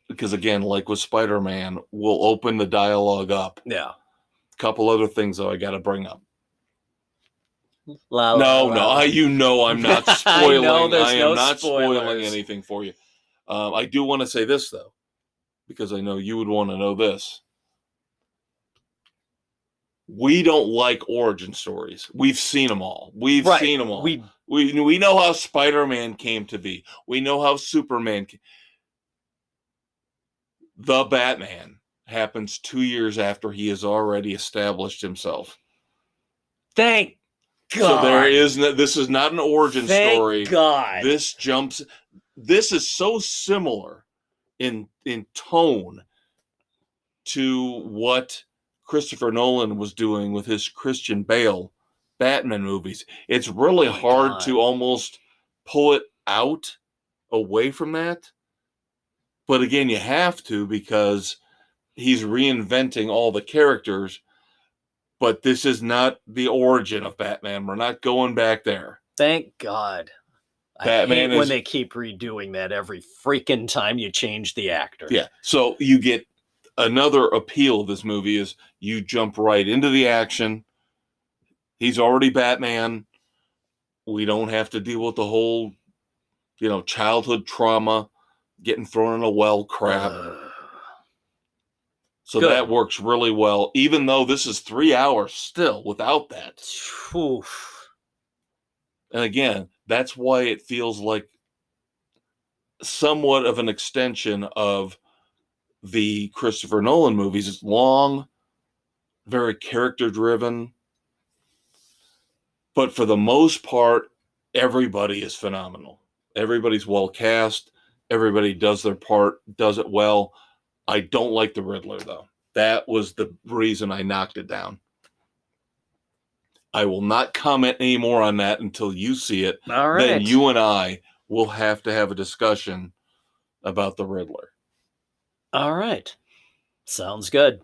because again, like with Spider-Man, we'll open the dialogue up. Yeah. A couple other things though I got to bring up. La, No, la, no, la. I'm not I spoiling. know there's I am no not spoiling spoilers. anything for you. I do want to say this though, because I know you would want to know this. We don't like origin stories. We've seen them all. We've Right. seen them all. We know how Spider-Man came to be. We know how Superman came. The Batman happens 2 years after he has already established himself. Thank God. So there is no, this is not an origin story. Thank God. This is so similar in tone to what Christopher Nolan was doing with his Christian Bale Batman movies. It's really hard to almost pull it out away from that. But again, you have to, because he's reinventing all the characters. But this is not the origin of Batman. We're not going back there. Thank God. Batman I hate when they keep redoing that every freaking time you change the actor. Yeah. So you get another appeal of this movie is you jump right into the action. He's already Batman. We don't have to deal with the whole, childhood trauma, getting thrown in a well crap. So Good. that works really well, even though this is 3 hours still without that. Oof. And again, that's why it feels like somewhat of an extension of the Christopher Nolan movies. It's long, very character driven. But for the most part, everybody is phenomenal. Everybody's well cast. Everybody does their part, does it well. I don't like the Riddler, though. That was the reason I knocked it down. I will not comment anymore on that until you see it. All right. Then you and I will have to have a discussion about the Riddler. All right. Sounds good.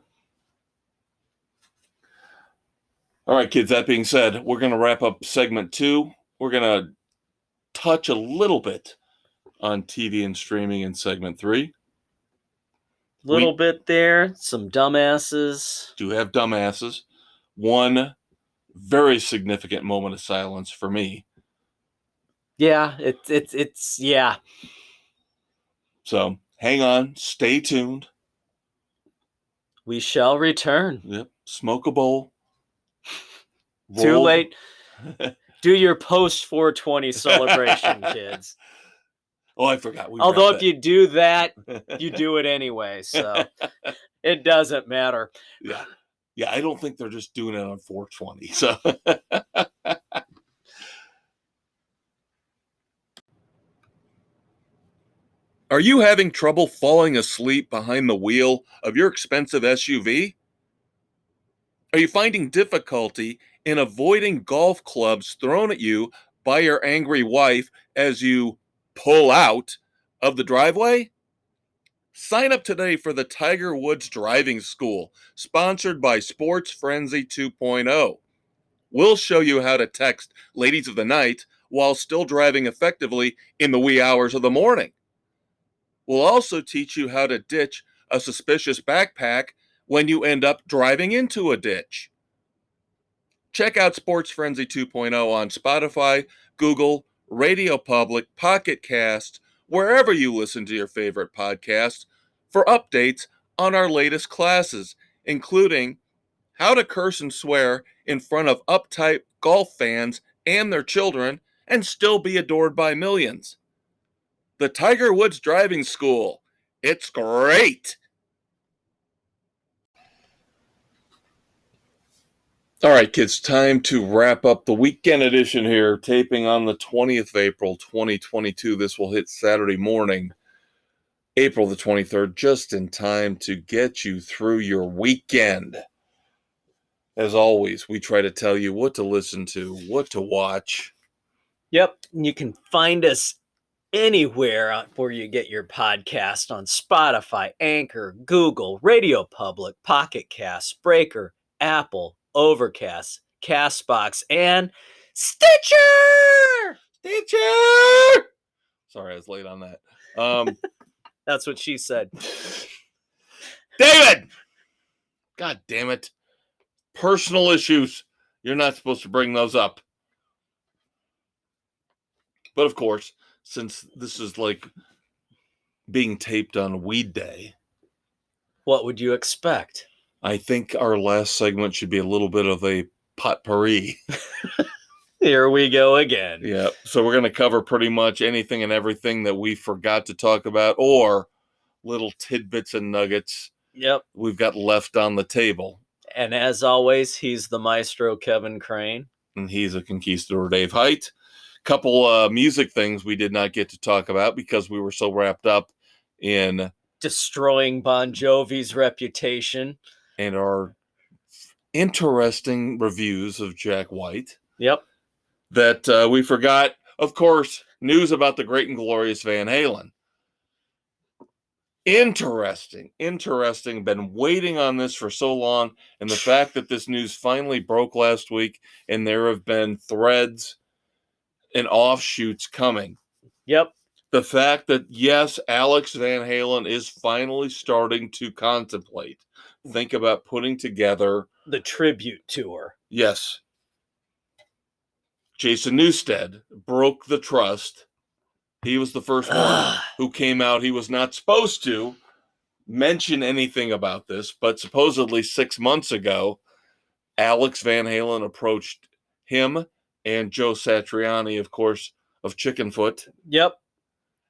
All right, kids, that being said, we're going to wrap up segment 2. We're going to touch a little bit on TV and streaming in segment 3. Little bit there. Some dumbasses. Do have dumbasses. One very significant moment of silence for me. Yeah, it's yeah. So hang on, stay tuned. We shall return. Yep, smoke a bowl. Too late. Do your post 420 celebration, kids. Oh, I forgot. Although if you do that, you do it anyway, so it doesn't matter. Yeah, I don't think they're just doing it on 420. So are you having trouble falling asleep behind the wheel of your expensive SUV? Are you finding difficulty in avoiding golf clubs thrown at you by your angry wife as you pull out of the driveway? Sign up today for the Tiger Woods Driving School, sponsored by Sports Frenzy 2.0. We'll show you how to text ladies of the night while still driving effectively in the wee hours of the morning. We'll also teach you how to ditch a suspicious backpack when you end up driving into a ditch. Check out Sports Frenzy 2.0 on Spotify, Google, Radio Public, Pocket Casts, wherever you listen to your favorite podcasts, for updates on our latest classes, including how to curse and swear in front of uptight golf fans and their children and still be adored by millions. The Tiger Woods Driving School. It's great. All right, kids, time to wrap up the weekend edition here, taping on the 20th of April, 2022. This will hit Saturday morning, April the 23rd, just in time to get you through your weekend. As always, we try to tell you what to listen to, what to watch. Yep, you can find us anywhere where you get your podcast on Spotify, Anchor, Google, Radio Public, Pocket Cast, Breaker, Apple, Overcast, Castbox, and Stitcher! Stitcher! Sorry, I was late on that. That's what she said. David! God damn it. Personal issues. You're not supposed to bring those up. But of course, since this is like being taped on Weed Day, What would you expect? I think our last segment should be a little bit of a potpourri. Here we go again. Yeah, so we're going to cover pretty much anything and everything that we forgot to talk about or little tidbits and nuggets Yep. we've got left on the table. And as always, he's the Maestro Kevin Crane. And he's a Conquistador Dave Height. Couple music things we did not get to talk about because we were so wrapped up in destroying Bon Jovi's reputation and our interesting reviews of Jack White. Yep. That we forgot, of course, news about the great and glorious Van Halen. Interesting. Been waiting on this for so long, and the fact that this news finally broke last week, and there have been threads and offshoots coming. Yep. The fact that, yes, Alex Van Halen is finally starting to contemplate, think about putting together the tribute tour. Yes. Jason Newsted broke the trust. He was the first one who came out. He was not supposed to mention anything about this, but supposedly 6 months ago, Alex Van Halen approached him and Joe Satriani, of course, of Chickenfoot. Yep.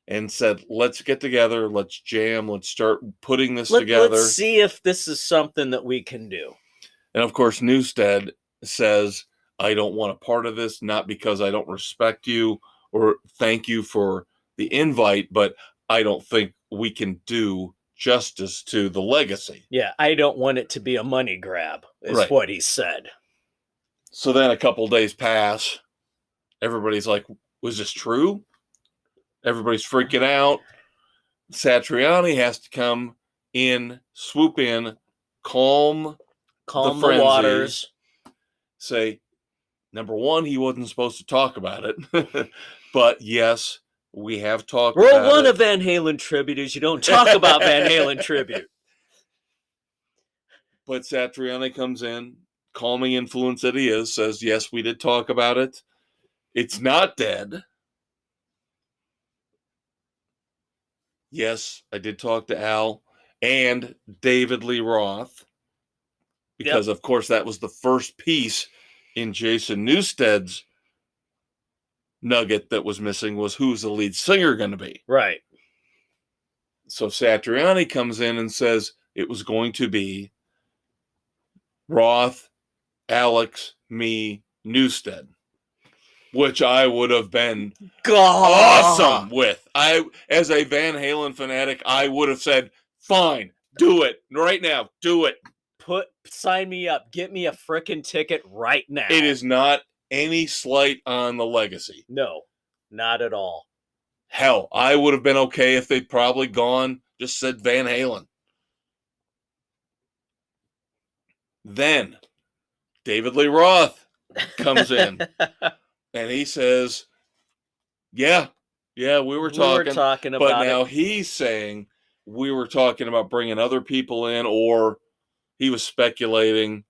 And said, let's get together, let's jam, let's start putting this together. Let's see if this is something that we can do. And of course, Newsted says, I don't want a part of this, not because I don't respect you or thank you for the invite, but I don't think we can do justice to the legacy. Yeah, I don't want it to be a money grab, is Right. what he said. So then a couple days pass. Everybody's like, was this true? Everybody's freaking out. Satriani has to come in, swoop in, calm the waters. Say, number one, he wasn't supposed to talk about it. But yes, we have talked about it. Rule one of Van Halen tribute is you don't talk about Van Halen tribute. But Satriani comes in, calming influence that he is, says, yes, we did talk about it. It's not dead. Yes, I did talk to Al and David Lee Roth. Because, of course, that was the first piece in Jason Newsted's nugget that was missing was who's the lead singer going to be. Right. So Satriani comes in and says it was going to be Roth, Alex, me, Newsted, which I would have been awesome with. As a Van Halen fanatic, I would have said, fine, do it right now, do it. Sign me up. Get me a frickin' ticket right now. It is not any slight on the legacy. No, not at all. Hell, I would have been okay if they'd probably just said Van Halen. Then David Lee Roth comes in and he says, yeah, we were talking about but now he's saying we were talking about bringing other people in, or he was speculating.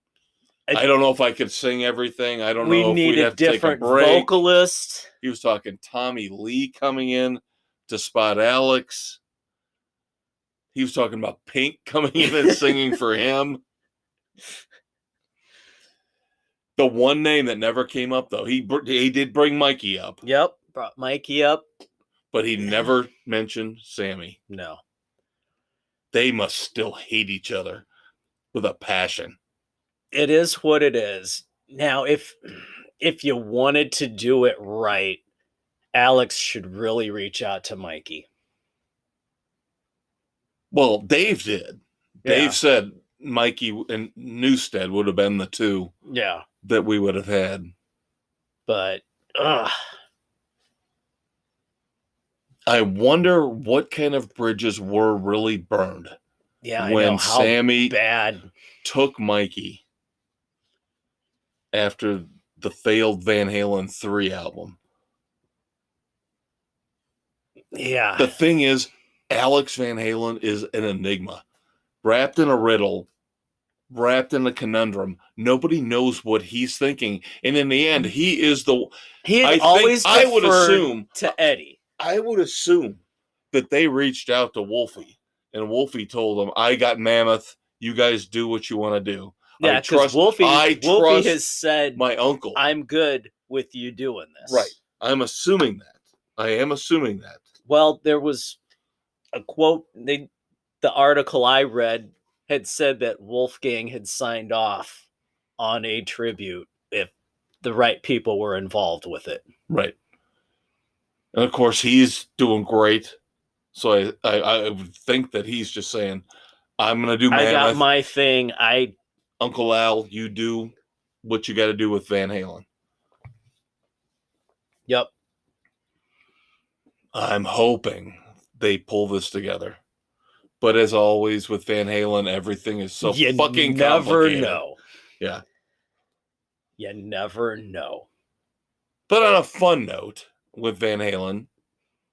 I don't know if I could sing everything. I don't know if we'd have to take a break. Vocalist. He was talking Tommy Lee coming in to spot Alex. He was talking about Pink coming in and singing for him. The one name that never came up, though, he did bring Mikey up. Yep, brought Mikey up. But he never mentioned Sammy. No. They must still hate each other with a passion. It is what it is. Now, if you wanted to do it right, Alex should really reach out to Mikey. Well, Dave did. Yeah. Dave said Mikey and Newsted would have been the two that we would have had. But, I wonder what kind of bridges were really burned. Yeah, when Sammy bad took Mikey after the failed Van Halen 3 album. Yeah. The thing is, Alex Van Halen is an enigma, wrapped in a riddle, wrapped in a conundrum. Nobody knows what he's thinking, and in the end, he is the. He had I always think I would deferred assume to Eddie. I would assume that they reached out to Wolfie, and Wolfie told them, "I got Mammoth. You guys do what you want to do." Yeah, because Wolfie has said, my uncle, "I'm good with you doing this." Right. I'm assuming that. I am assuming that. Well, there was a quote. The article I read had said that Wolfgang had signed off on a tribute if the right people were involved with it. Right. And of course, he's doing great. So I would think that he's just saying, I'm going to do Mammoth. I got my thing. Uncle Al, you do what you got to do with Van Halen. Yep. I'm hoping they pull this together. But as always with Van Halen, everything is so fucking complicated. You never know. Yeah. You never know. But on a fun note with Van Halen,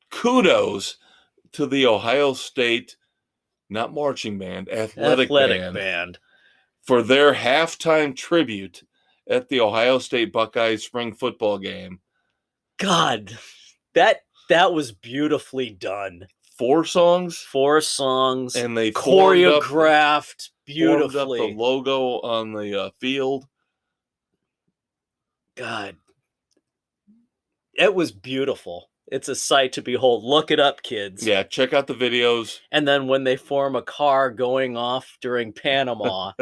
kudos to the Ohio State, not marching band, athletic band for their halftime tribute at the Ohio State Buckeyes spring football game. God, that was beautifully done. 4 songs, and they choreographed beautifully. Formed up the logo on the field. God, it was beautiful. It's a sight to behold. Look it up, kids. Yeah, check out the videos. And then when they form a car going off during Panama,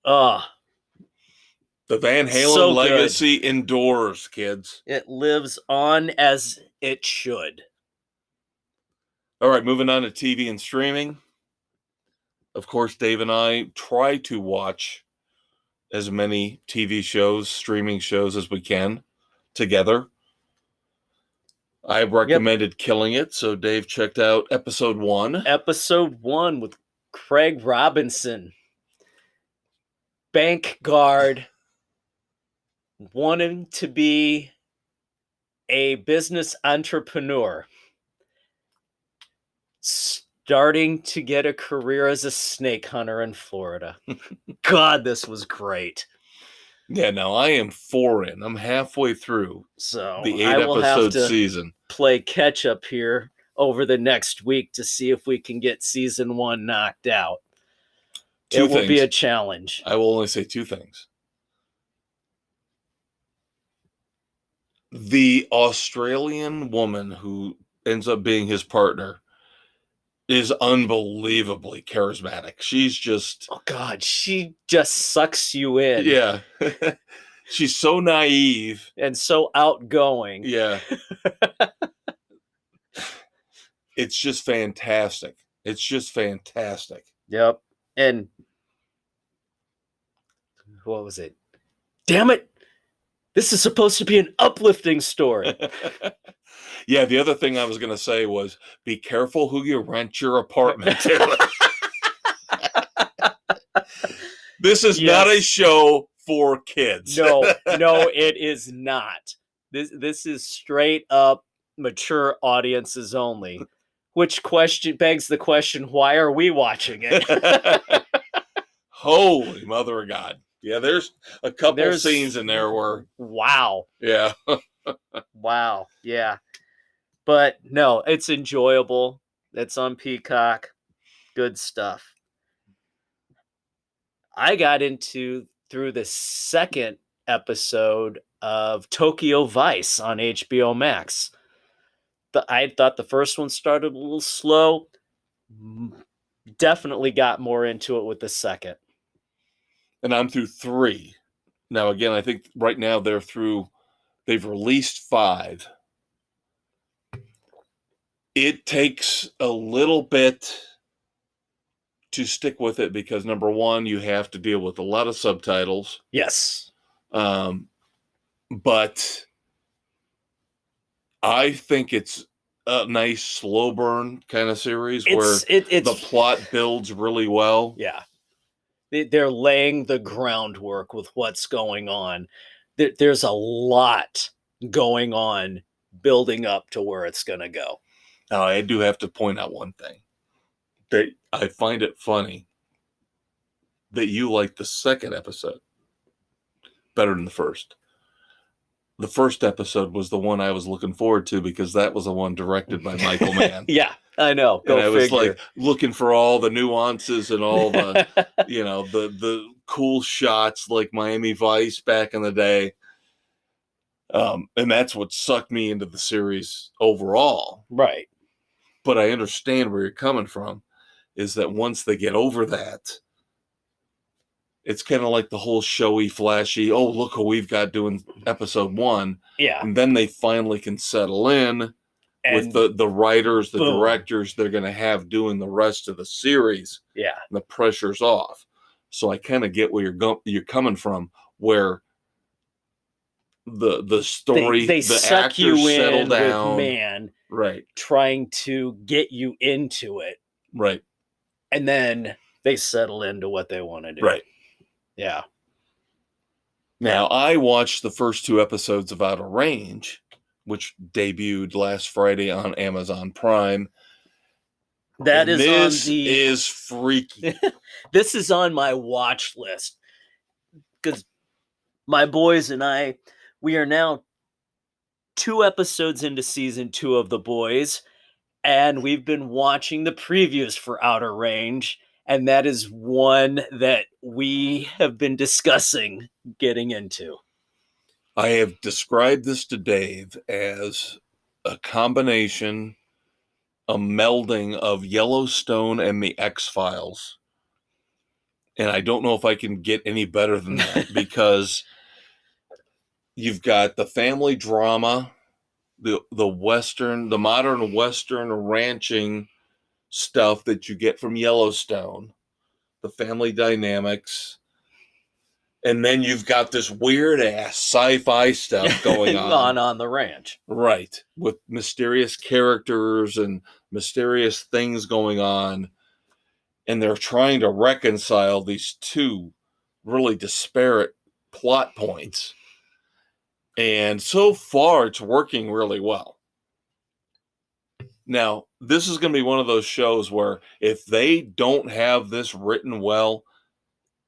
the Van Halen legacy endures, kids. It lives on as it should. All right, moving on to TV and streaming. Of course, Dave and I try to watch as many TV shows, streaming shows as we can together. I recommended Killing It, so Dave checked out episode 1. Episode 1 with Craig Robinson. Bank guard wanting to be a business entrepreneur. Starting to get a career as a snake hunter in Florida. God, this was great. Yeah, now I am 4 in. I'm halfway through the 8-episode season. Play catch up here over the next week to see if we can get season 1 knocked out. It will be a challenge. I will only say 2 things. The Australian woman who ends up being his partner is unbelievably charismatic. She's just... Oh, God. She just sucks you in. Yeah. She's so naive. And so outgoing. Yeah. It's just fantastic. It's just fantastic. Yep. And what was it? Damn it. This is supposed to be an uplifting story. Yeah, the other thing I was going to say was be careful who you rent your apartment to. This is not a show for kids. No, it is not. This is straight up mature audiences only. Which begs the question, why are we watching it? Holy mother of God. Yeah, there's a couple scenes in there where... Wow. Yeah. Wow. Yeah. But no, it's enjoyable. It's on Peacock. Good stuff. I got through the second episode of Tokyo Vice on HBO Max. I thought the first one started a little slow. Definitely got more into it with the second. And I'm through 3. Now, again, I think right now they've released 5. It takes a little bit to stick with it because, number one, you have to deal with a lot of subtitles. Yes. But I think it's a nice slow burn kind of series where the plot builds really well. Yeah. They're laying the groundwork with what's going on. There's a lot going on building up to where it's going to go. Now, I do have to point out one thing. That I find it funny that you like the second episode better than the first. The first episode was the one I was looking forward to because that was the one directed by Michael Mann. Yeah, I know. And I was figure. like looking for all the nuances and all the, the cool shots like Miami Vice back in the day. And that's what sucked me into the series overall. Right. But I understand where you're coming from, is that once they get over that, it's kind of like the whole showy, flashy, oh, look who we've got doing episode 1. Yeah. And then they finally can settle in with the writers, the directors they're going to have doing the rest of the series. Yeah. And the pressure's off. So I kind of get where you're coming from, where the story, they the suck actors you settle in down. with man, right, trying to get you into it. Right. And then they settle into what they want to do. Right. Yeah. Now, I watched the first 2 episodes of Outer Range, which debuted last Friday on Amazon Prime. This is freaky. This is on my watch list because my boys and I, we are now 2 episodes into season 2 of The Boys, and we've been watching the previews for Outer Range. And that is one that we have been discussing getting into. I have described this to Dave as a combination, a melding of Yellowstone and the X-Files. And I don't know if I can get any better than that because you've got the family drama, the modern Western ranching stuff that you get from Yellowstone, the family dynamics, and then you've got this weird ass sci-fi stuff going on the ranch, right, with mysterious characters and mysterious things going on, and they're trying to reconcile these 2 really disparate plot points, and so far it's working really well. Now, this is going to be one of those shows where if they don't have this written well,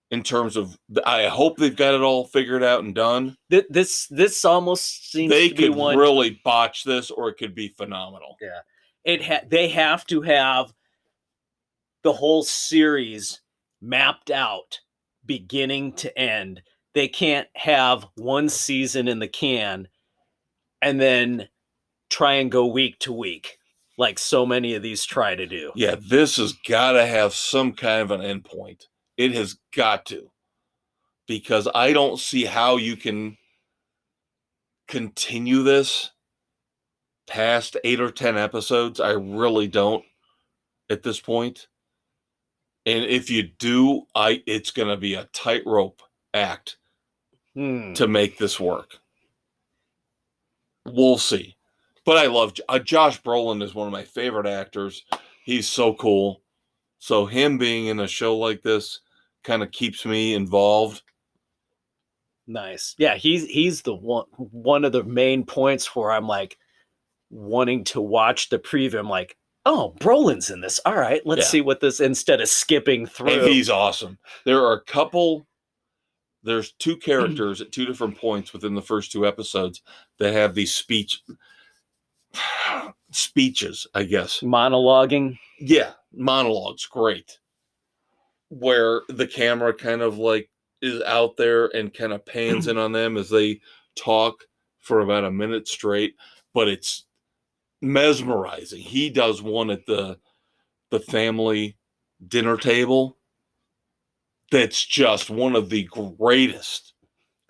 in terms of, I hope they've got it all figured out and done. This almost seems they to be could really botch this, or it could be phenomenal. Yeah, they have to have the whole series mapped out, beginning to end. They can't have one season in the can and then try and go week to week, like so many of these try to do. Yeah, this has got to have some kind of an endpoint. It has got to. Because I don't see how you can continue this past 8 or 10 episodes. I really don't at this point. And if you do, it's going to be a tightrope act to make this work. We'll see. But I love Josh Brolin is one of my favorite actors. He's so cool. So him being in a show like this kind of keeps me involved. Nice. Yeah, he's the one of the main points where I'm like wanting to watch the preview. I'm like, oh, Brolin's in this. All right, let's see what this, instead of skipping through. And he's awesome. There's 2 characters at 2 different points within the first 2 episodes that have these speeches, I guess. Monologuing? Yeah, monologues, great. Where the camera kind of like is out there and kind of pans in on them as they talk for about a minute straight, but it's mesmerizing. He does one at the family dinner table that's just one of the greatest.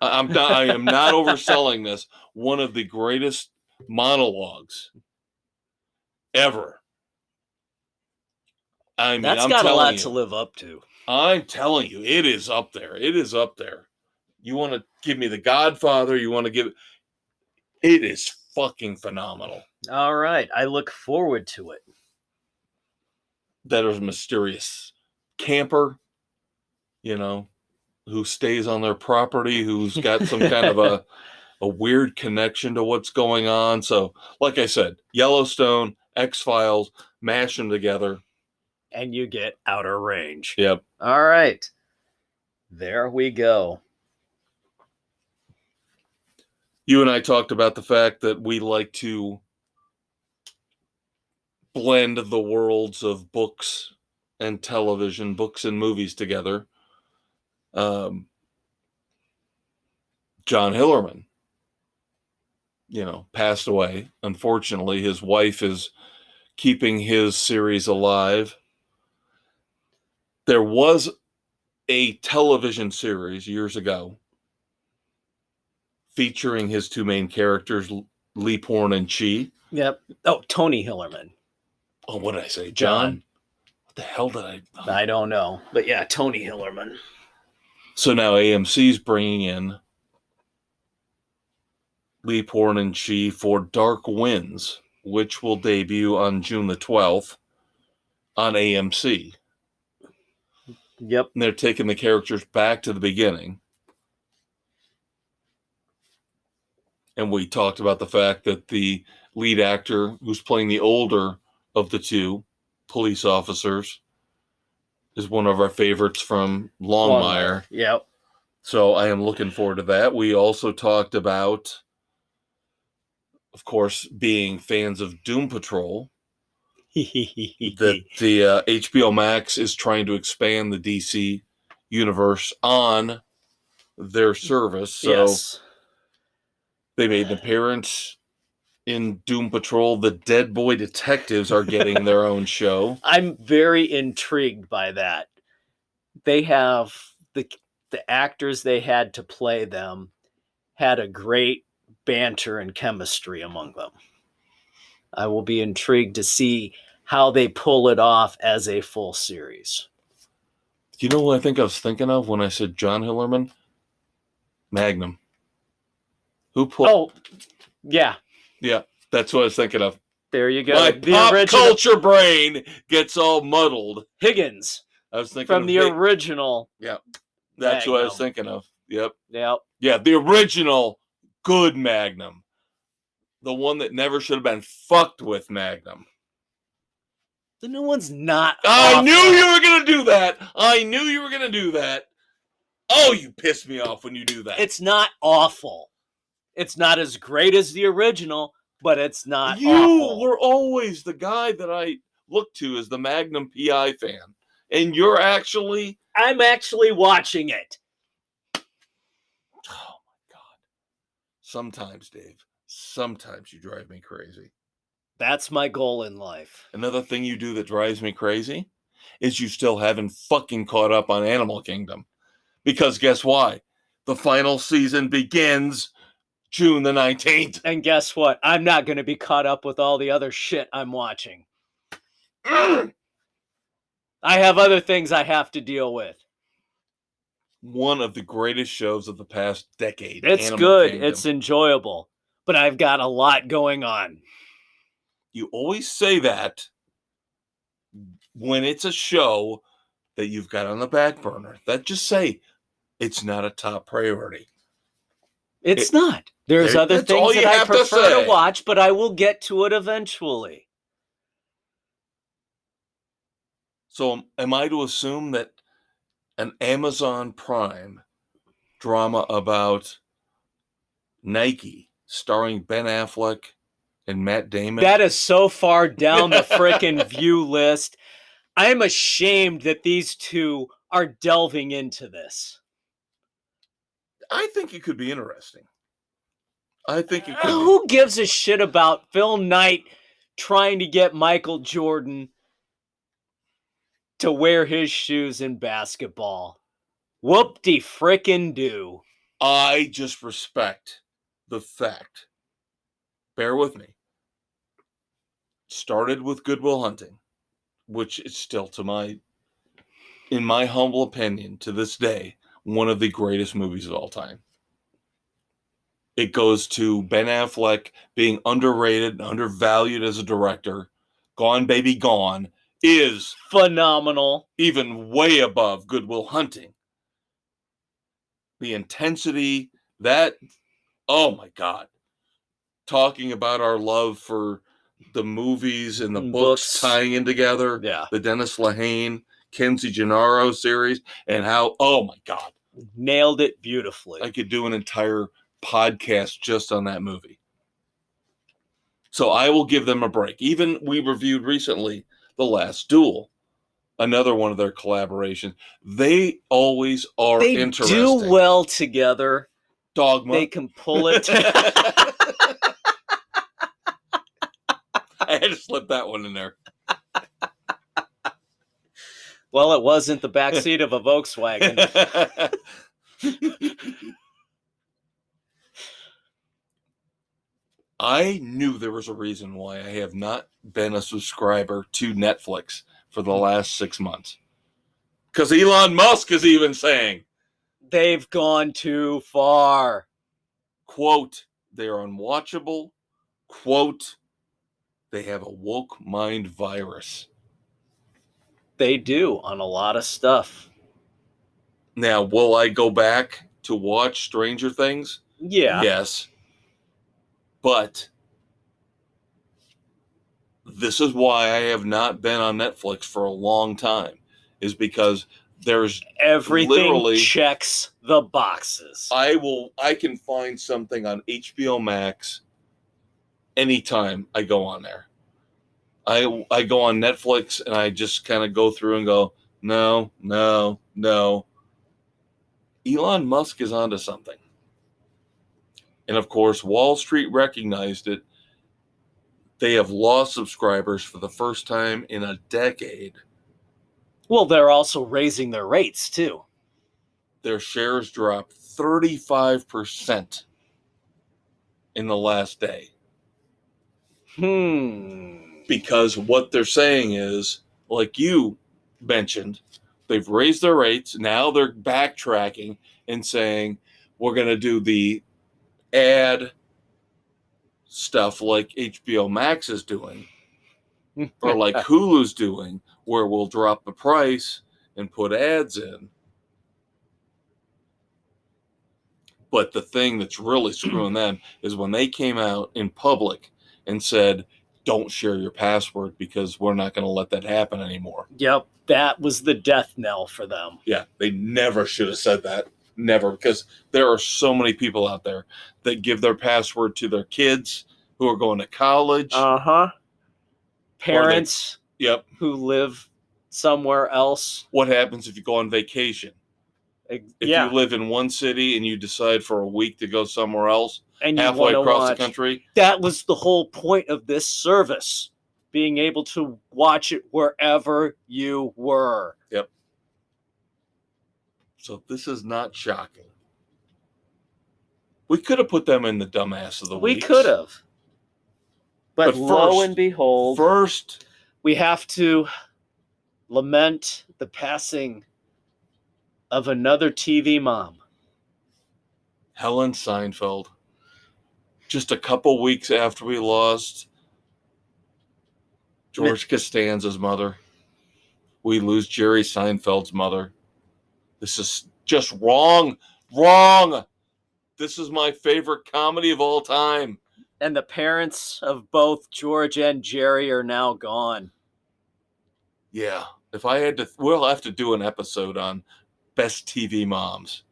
I am not overselling this. One of the greatest monologues ever. I mean, that's got a lot to live up to. I'm telling you, it is up there. It is up there. You want to give me The Godfather? You want to give it is fucking phenomenal. All right, I look forward to it. That is a mysterious camper, who stays on their property, who's got some kind of a weird connection to what's going on. So, like I said, Yellowstone, X-Files, mash them together. And you get Outer Range. Yep. All right. There we go. You and I talked about the fact that we like to blend the worlds of books and television, books and movies together. John Hillerman, passed away. Unfortunately, his wife is keeping his series alive. There was a television series years ago featuring his two main characters, Lee Porn and Chi. Yep. Oh, Tony Hillerman. Oh, what did I say? John? What the hell did I... I don't know. But yeah, Tony Hillerman. So now AMC's bringing in Lee Porn and Chi for Dark Winds, which will debut on June the 12th on AMC. Yep. And they're taking the characters back to the beginning. And we talked about the fact that the lead actor who's playing the older of the two police officers is one of our favorites from Longmire. Yep. So I am looking forward to that. We also talked about, of course, being fans of Doom Patrol, that the HBO Max is trying to expand the DC universe on their service. So yes. They made an appearance in Doom Patrol. The Dead Boy Detectives are getting their own show. I'm very intrigued by that. They have the actors they had to play them had a great banter and chemistry among them. I will be intrigued to see how they pull it off as a full series. You know what I think I was thinking of when I said John Hillerman? Magnum. Oh, yeah. Yeah, that's what I was thinking of. There you go. My pop culture brain gets all muddled. Higgins. I was thinking from the original. Yeah, that's Magnum. what I was thinking of. Yep. Yeah, the original good Magnum. The one that never should have been fucked with Magnum. The new one's not I awful. knew you were going to do that. Oh, you pissed me off when you do that. It's not awful. It's not as great as the original, but it's not awful. You were always the guy that I looked to as the Magnum PI fan. And I'm actually watching it. Oh, my God. Sometimes, Dave, you drive me crazy. That's my goal in life. Another thing you do that drives me crazy is you still haven't fucking caught up on Animal Kingdom. Because guess why? The final season begins June the 19th. And guess what? I'm not going to be caught up with all the other shit I'm watching. I have other things I have to deal with. One of the greatest shows of the past decade. It's Animal good. Kingdom. It's enjoyable. But I've got a lot going on. You always say that when it's a show that you've got on the back burner. That just say it's not a top priority. It's not. There's other things that I prefer to watch, but I will get to it eventually. So am I to assume that an Amazon Prime drama about Nike starring Ben Affleck and Matt Damon? That is so far down the frickin' view list. I'm ashamed that these two are delving into this. I think it could be interesting. Who gives a shit about Phil Knight trying to get Michael Jordan to wear his shoes in basketball? Whoop-de-frickin'-do. I just respect the fact. Bear with me. Started with Good Will Hunting, which is still, in my humble opinion, to this day, one of the greatest movies of all time. It goes to Ben Affleck being underrated and undervalued as a director. Gone Baby Gone is phenomenal. Even way above Good Will Hunting. The intensity, oh my God. Talking about our love for the movies and the And books books. tying in together. Yeah. The Dennis Lehane, Kenzie Gennaro series, and how, oh my God, Nailed it beautifully. I could do an entire podcast just on that movie. So I will give them a break. Even we reviewed recently The Last Duel, another one of their collaborations. They always are They interesting. do well together. Dogma. They can pull it. I had to slip that one in there. Well, it wasn't the backseat of a Volkswagen. I knew there was a reason why I have not been a subscriber to Netflix for the last 6 months. Because Elon Musk is even saying, They've gone too far. quote, they are unwatchable, quote, they have a woke mind virus. They do on a lot of stuff. Now, will I go back to watch Stranger Things? Yeah. Yes. But this is why I have not been on Netflix for a long time, is because there's Everything literally checks the boxes. I can find something on HBO Max anytime I go on there. I go on Netflix and I just kind of go through and go, no. Elon Musk is onto something. And of course, Wall Street recognized it. They have lost subscribers for the first time in a decade. Well, they're also raising their rates too. Their shares dropped 35% in the last day. Because what they're saying is, like you mentioned, they've raised their rates. Now they're backtracking and saying, we're going to do the ad stuff like HBO Max is doing, or like Hulu's doing, where we'll drop the price and put ads in. But the thing that's really screwing them is when they came out in public and said, don't share your password because we're not going to let that happen anymore. Yep, that was the death knell for them. Yeah, they never should have said that. Never, because there are so many people out there that give their password to their kids who are going to college. Parents Yep. who live somewhere else. What happens if you go on vacation? If you live in one city and you decide for a week to go somewhere else, and you halfway across watch the country. That was the whole point of this service, being able to watch it wherever you were. Yep. So this is not shocking. We could have put them in the dumbass of the week. We could have. But lo and behold, first, we have to lament the passing of another TV mom. Helen Seinfeld. Just a couple weeks after we lost George Costanza's mother, we lose Jerry Seinfeld's mother. This is just wrong. Wrong. This is my favorite comedy of all time. And the parents of both George and Jerry are now gone. Yeah. If I had to, we'll have to do an episode on best TV moms.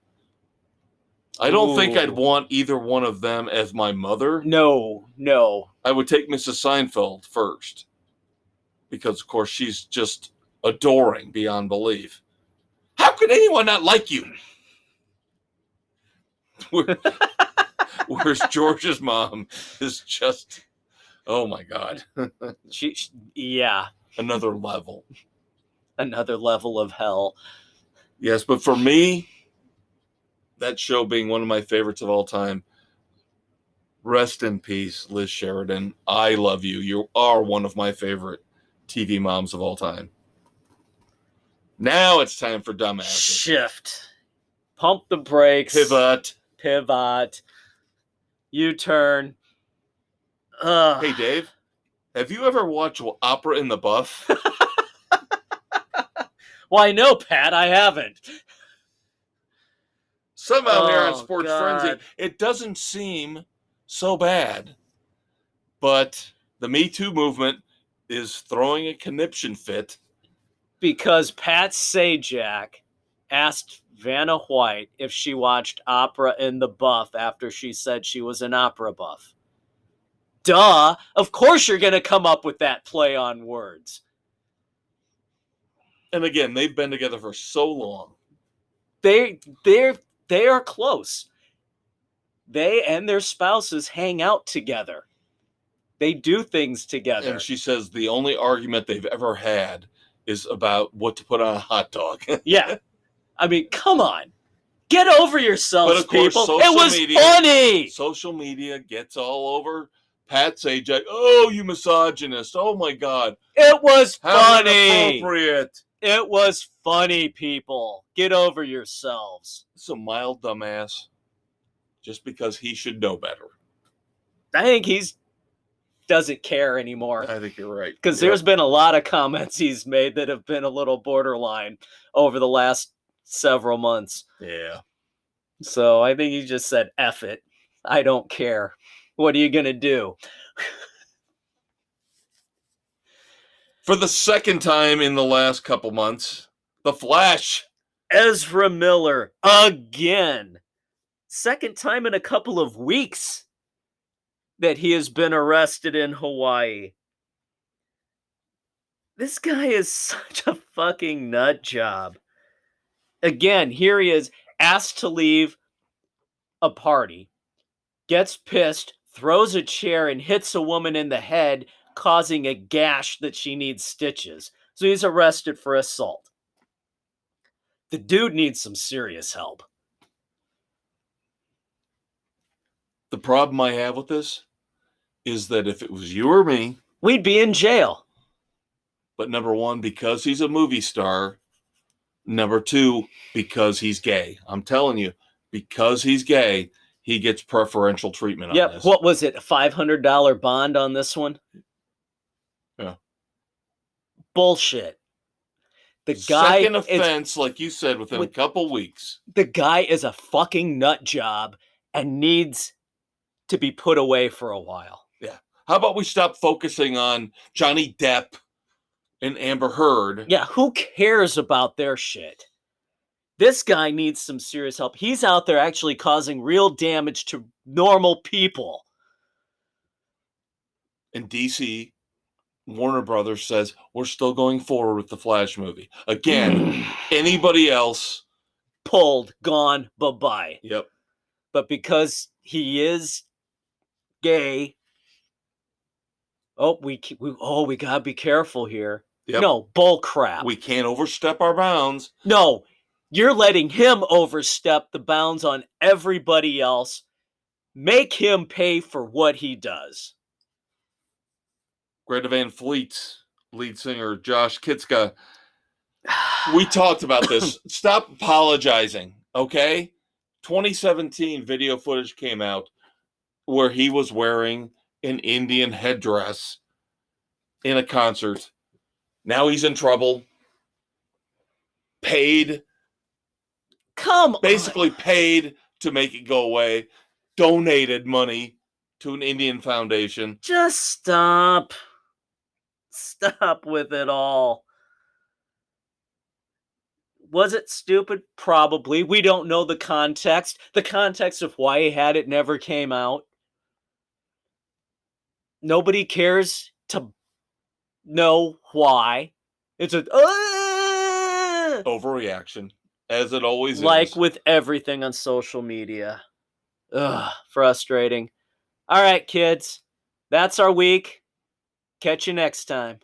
I don't think I'd want either one of them as my mother. No. I would take Mrs. Seinfeld first. Because, of course, she's just adoring beyond belief. How could anyone not like you? Whereas George's mom is just, oh my God. Yeah. Another level. Another level of hell. Yes, but for me, that show being one of my favorites of all time, rest in peace, Liz Sheridan. I love you. You are one of my favorite TV moms of all time. Now it's time for dumbasses. Shift. Pump the brakes. Pivot. U-turn. Hey, Dave, have you ever watched Opera in the Buff? Why, no, Pat, I haven't. Somehow here on Sports Frenzy, it doesn't seem so bad. But The Me Too movement is throwing a conniption fit. Because Pat Sajak asked Vanna White if she watched Opera in the Buff after she said she was an opera buff. Duh! Of course you're going to come up with that play on words. And again, they've been together for so long. They are close. They and their spouses hang out together. They do things together. And she says the only argument they've ever had is about what to put on a hot dog. Yeah. I mean, come on. Get over yourselves, But of course, people. It was funny. Social media gets all over Pat Sajak. Oh, you misogynist. Oh, my God. It was How funny. inappropriate. It was funny, people. Get over yourselves. It's a mild dumbass. Just because he should know better. I think he's doesn't care anymore. I think you're right. Because there's been a lot of comments he's made that have been a little borderline over the last several months. Yeah. So I think he just said, F it. I don't care. What are you going to do? For the second time in the last couple months, The Flash. Ezra Miller again. Second time in a couple of weeks that he has been arrested in Hawaii. This guy is such a fucking nut job. Again, here he is, asked to leave a party, gets pissed, throws a chair, and hits a woman in the head, causing a gash that she needs stitches. So he's arrested for assault. The dude needs some serious help. The problem I have with this is that if it was you or me, we'd be in jail. But number one, because he's a movie star. Number two, because he's gay. I'm telling you, because he's gay, he gets preferential treatment on this. What was it, a $500 bond on this one? Yeah. Bullshit. The guy second offense, like you said, within a couple weeks. The guy is a fucking nut job and needs to be put away for a while. Yeah. How about we stop focusing on Johnny Depp and Amber Heard? Yeah, who cares about their shit? This guy needs some serious help. He's out there actually causing real damage to normal people. And DC, Warner Brothers says, we're still going forward with the Flash movie. Again, anybody else? Pulled, gone, bye-bye. Yep. But because he is gay, we gotta be careful here. Yep. No, bull crap. We can't overstep our bounds. No, you're letting him overstep the bounds on everybody else. Make him pay for what he does. Greta Van Fleet's lead singer, Josh Kitska, we talked about this. Stop apologizing, okay? 2017 video footage came out where he was wearing an Indian headdress in a concert. Now he's in trouble. Paid. Basically paid to make it go away. Donated money to an Indian foundation. Just stop. Stop with it all. Was it stupid? Probably. We don't know the context. The context of why he had it never came out. Nobody cares to know why. It's a overreaction, as it always is. Like with everything on social media. Ugh, frustrating. All right, kids. That's our week. Catch you next time.